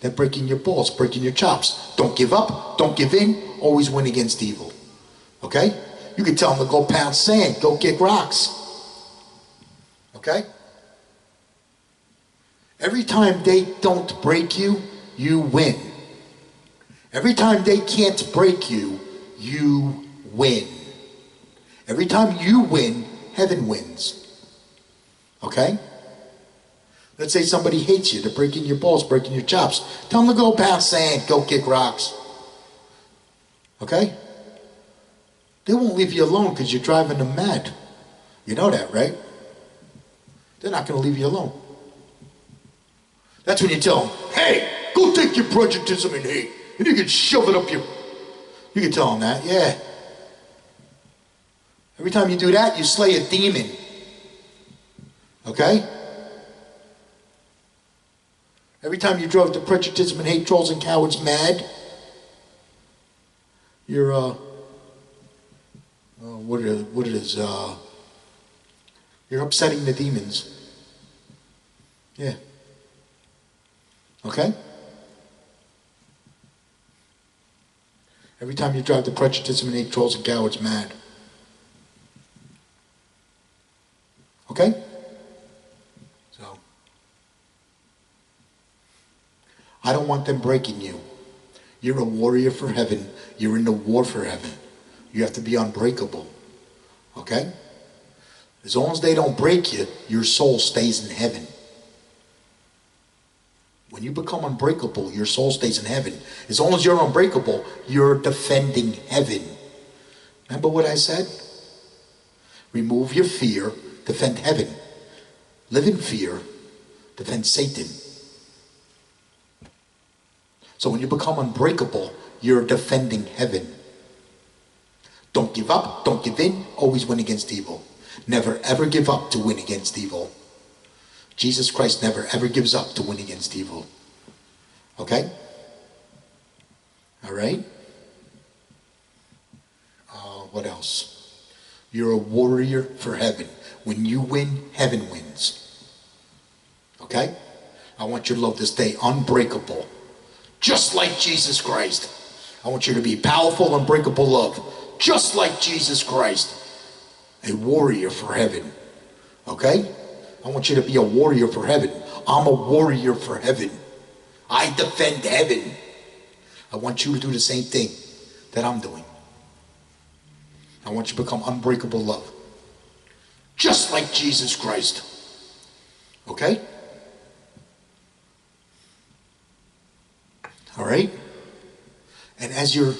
They're breaking your balls, breaking your chops. Don't give up, don't give in, always win against evil. Okay? You can tell them to go pound sand, go kick rocks. Okay? Every time they don't break you, you win. Every time they can't break you, you win. Every time you win, heaven wins. Okay? Let's say somebody hates you. They're breaking your balls, breaking your chops. Tell them to go pound sand, go kick rocks. Okay? They won't leave you alone because you're driving them mad. You know that, right? They're not going to leave you alone. That's when you tell them, hey, go take your prejudgtism and hate And you can shove it up your... You can tell them that, yeah. Every time you do that, you slay a demon. Okay? Every time you drove the prejudgtism and hate, trolls, and cowards mad, you're, you're upsetting the demons. Yeah. Okay? Every time you drive the prejudgtism and hate, trolls, and cowards mad. Okay? So, I don't want them breaking you. You're a warrior for heaven. You're in the war for heaven. You have to be unbreakable. Okay? As long as they don't break you, your soul stays in heaven. When you become unbreakable, your soul stays in heaven. As long as you're unbreakable, you're defending heaven. Remember what I said? Remove your fear, defend heaven. Live in fear, defend Satan. So when you become unbreakable, you're defending heaven. Don't give up, don't give in, always win against evil. Never ever give up to win against evil. Jesus Christ never ever gives up to win against evil. Okay? All right? What else? You're a warrior for heaven. When you win, heaven wins. Okay? I want you to love this day unbreakable. Just like Jesus Christ. I want you to be powerful, unbreakable love. Just like Jesus Christ. A warrior for heaven. Okay? I want you to be a warrior for heaven. I'm a warrior for heaven. I defend heaven. I want you to do the same thing that I'm doing. I want you to become unbreakable love. Just like Jesus Christ. Okay? All right? And as your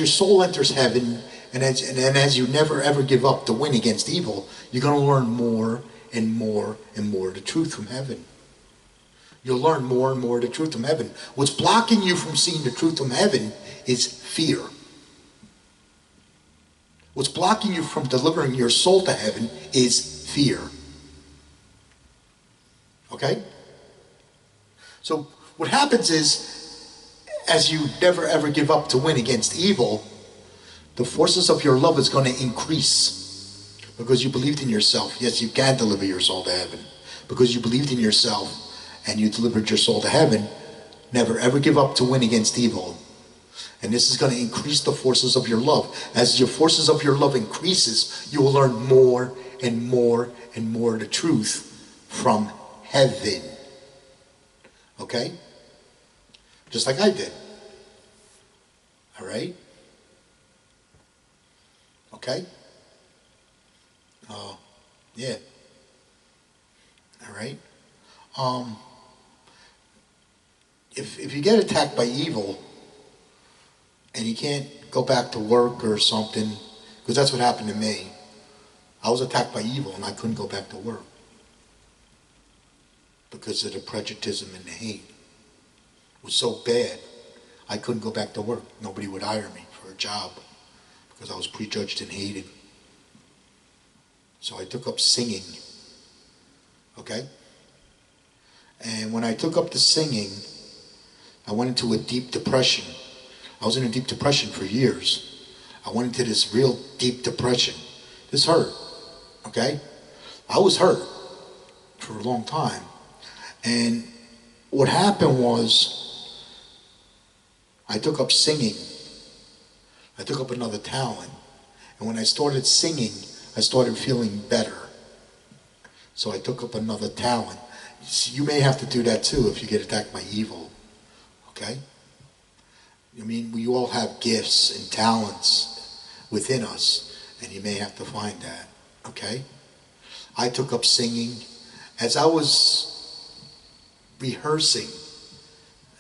soul enters heaven, and as you never ever give up to win against evil, you're going to learn more and more and more the truth from heaven. You'll learn more and more the truth from heaven. What's blocking you from seeing the truth from heaven is fear. What's blocking you from delivering your soul to heaven is fear. Okay? So what happens is, as you never ever give up to win against evil, the forces of your love is going to increase. Because you believed in yourself. Yes, you can deliver your soul to heaven. Because you believed in yourself and you delivered your soul to heaven, never ever give up to win against evil. And this is going to increase the forces of your love. As your forces of your love increases, you will learn more and more and more the truth from heaven. Okay? Just like I did. All right? Okay? Yeah. All right? If you get attacked by evil and you can't go back to work or something, because that's what happened to me. I was attacked by evil and I couldn't go back to work because of the prejudgtism and the hate. It was so bad, I couldn't go back to work. Nobody would hire me for a job because I was prejudged and hated. So I took up singing. Okay? And when I took up the singing, I went into a deep depression. I was in a deep depression for years. I went into this real deep depression. This hurt. Okay? I was hurt for a long time. And what happened was, I took up singing. I took up another talent. And when I started singing, I started feeling better. So I took up another talent. You may have to do that too if you get attacked by evil. Okay? I mean, we all have gifts and talents within us, and you may have to find that. Okay? I took up singing. As I was rehearsing,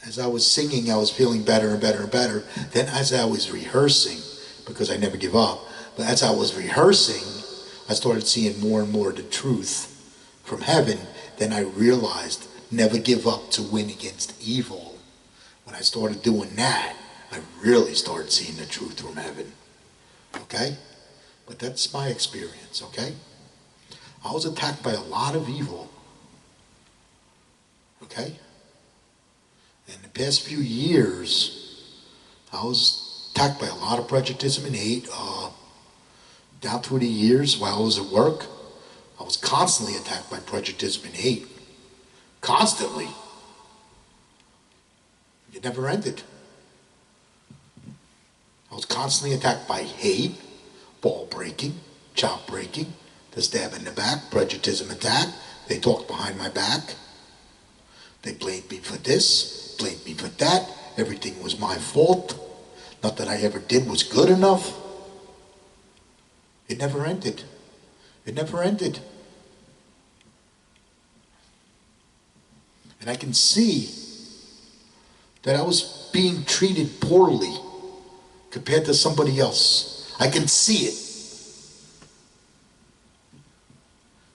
as I was singing, I was feeling better and better and better. Then as I was rehearsing, because I never give up, but as I was rehearsing, I started seeing more and more the truth from heaven. Then I realized, never give up to win against evil. When I started doing that, I really started seeing the truth from heaven. Okay? But that's my experience, okay? I was attacked by a lot of evil. Okay? In the past few years, I was attacked by a lot of prejudice and hate. Down through the years while I was at work, I was constantly attacked by prejudice and hate. Constantly. It never ended. I was constantly attacked by hate, ball breaking, chop breaking, the stab in the back, prejudice attack. They talked behind my back. They blamed me for this, blamed me for that. Everything was my fault. Nothing I ever did was good enough. It never ended. It never ended. And I can see that I was being treated poorly compared to somebody else. I can see it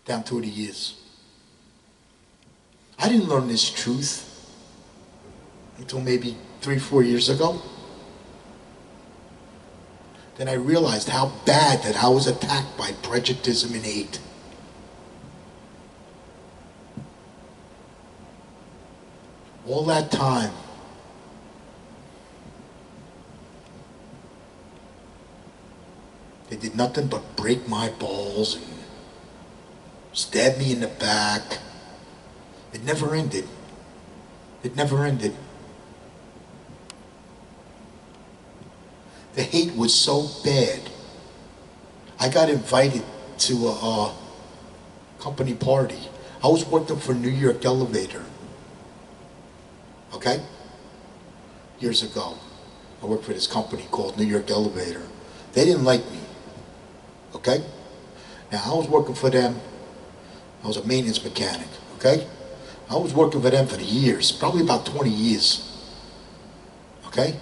down through the years. I didn't learn this truth until maybe 3-4 years ago. Then I realized how bad that I was attacked by prejudice and hate. All that time, they did nothing but break my balls and stab me in the back. It never ended. It never ended. The hate was so bad. I got invited to a company party. I was working for New York Elevator. Okay? Years ago. I worked for this company called New York Elevator. They didn't like me. Okay? Now, I was working for them. I was a maintenance mechanic. Okay? I was working for them for years, probably about 20 years. Okay?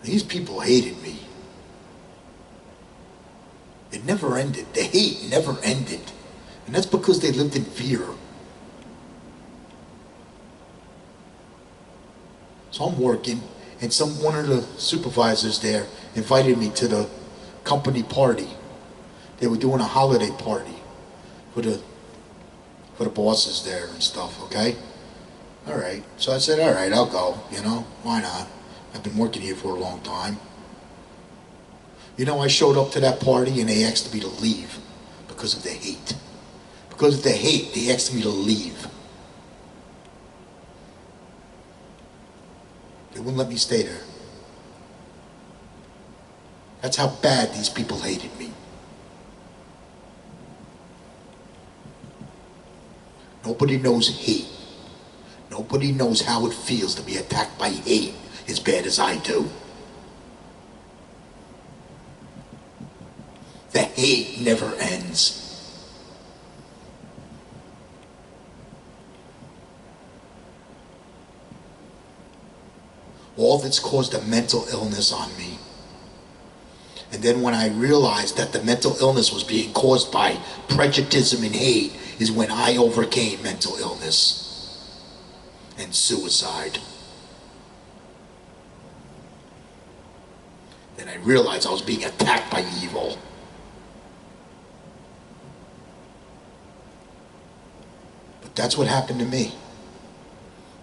These people hated me. It never ended. The hate never ended. And that's because they lived in fear. So I'm working, and one of the supervisors there invited me to the company party. They were doing a holiday party for the bosses there and stuff, okay? All right. So I said, all right, I'll go, you know, why not? I've been working here for a long time. You know, I showed up to that party and they asked me to leave because of the hate. Because of the hate, they asked me to leave. They wouldn't let me stay there. That's how bad these people hated me. Nobody knows hate. Nobody knows how it feels to be attacked by hate as bad as I do. The hate never ends. All that's caused a mental illness on me. And then when I realized that the mental illness was being caused by prejudice and hate is when I overcame mental illness and suicide. Then I realized I was being attacked by evil. But that's what happened to me.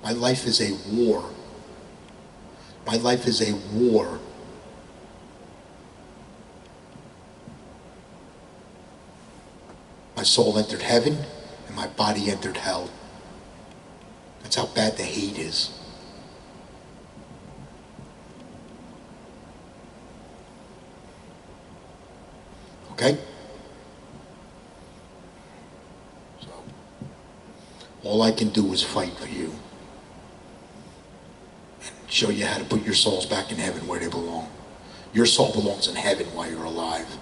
My life is a war. My life is a war. My soul entered heaven and my body entered hell. That's how bad the hate is. Okay? So, all I can do is fight for you. And show you how to put your souls back in heaven where they belong. Your soul belongs in heaven while you're alive.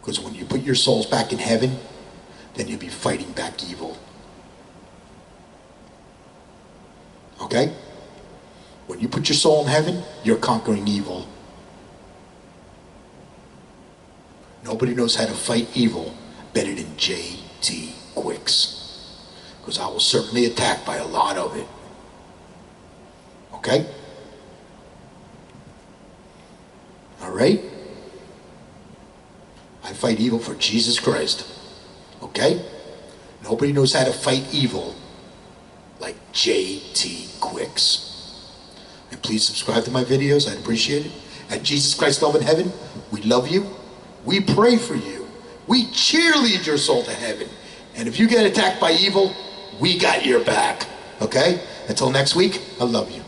Because when you put your souls back in heaven, then you'll be fighting back evil. Okay? When you put your soul in heaven, you're conquering evil. Nobody knows how to fight evil better than J.T. Quicks. Because I was certainly attacked by a lot of it. Okay? All right? I fight evil for Jesus Christ. Okay? Nobody knows how to fight evil like J.T. Quicks. And please subscribe to my videos. I'd appreciate it. At Jesus Christ Love in Heaven, we love you. We pray for you. We cheerlead your soul to heaven. And if you get attacked by evil, we got your back. Okay? Until next week, I love you.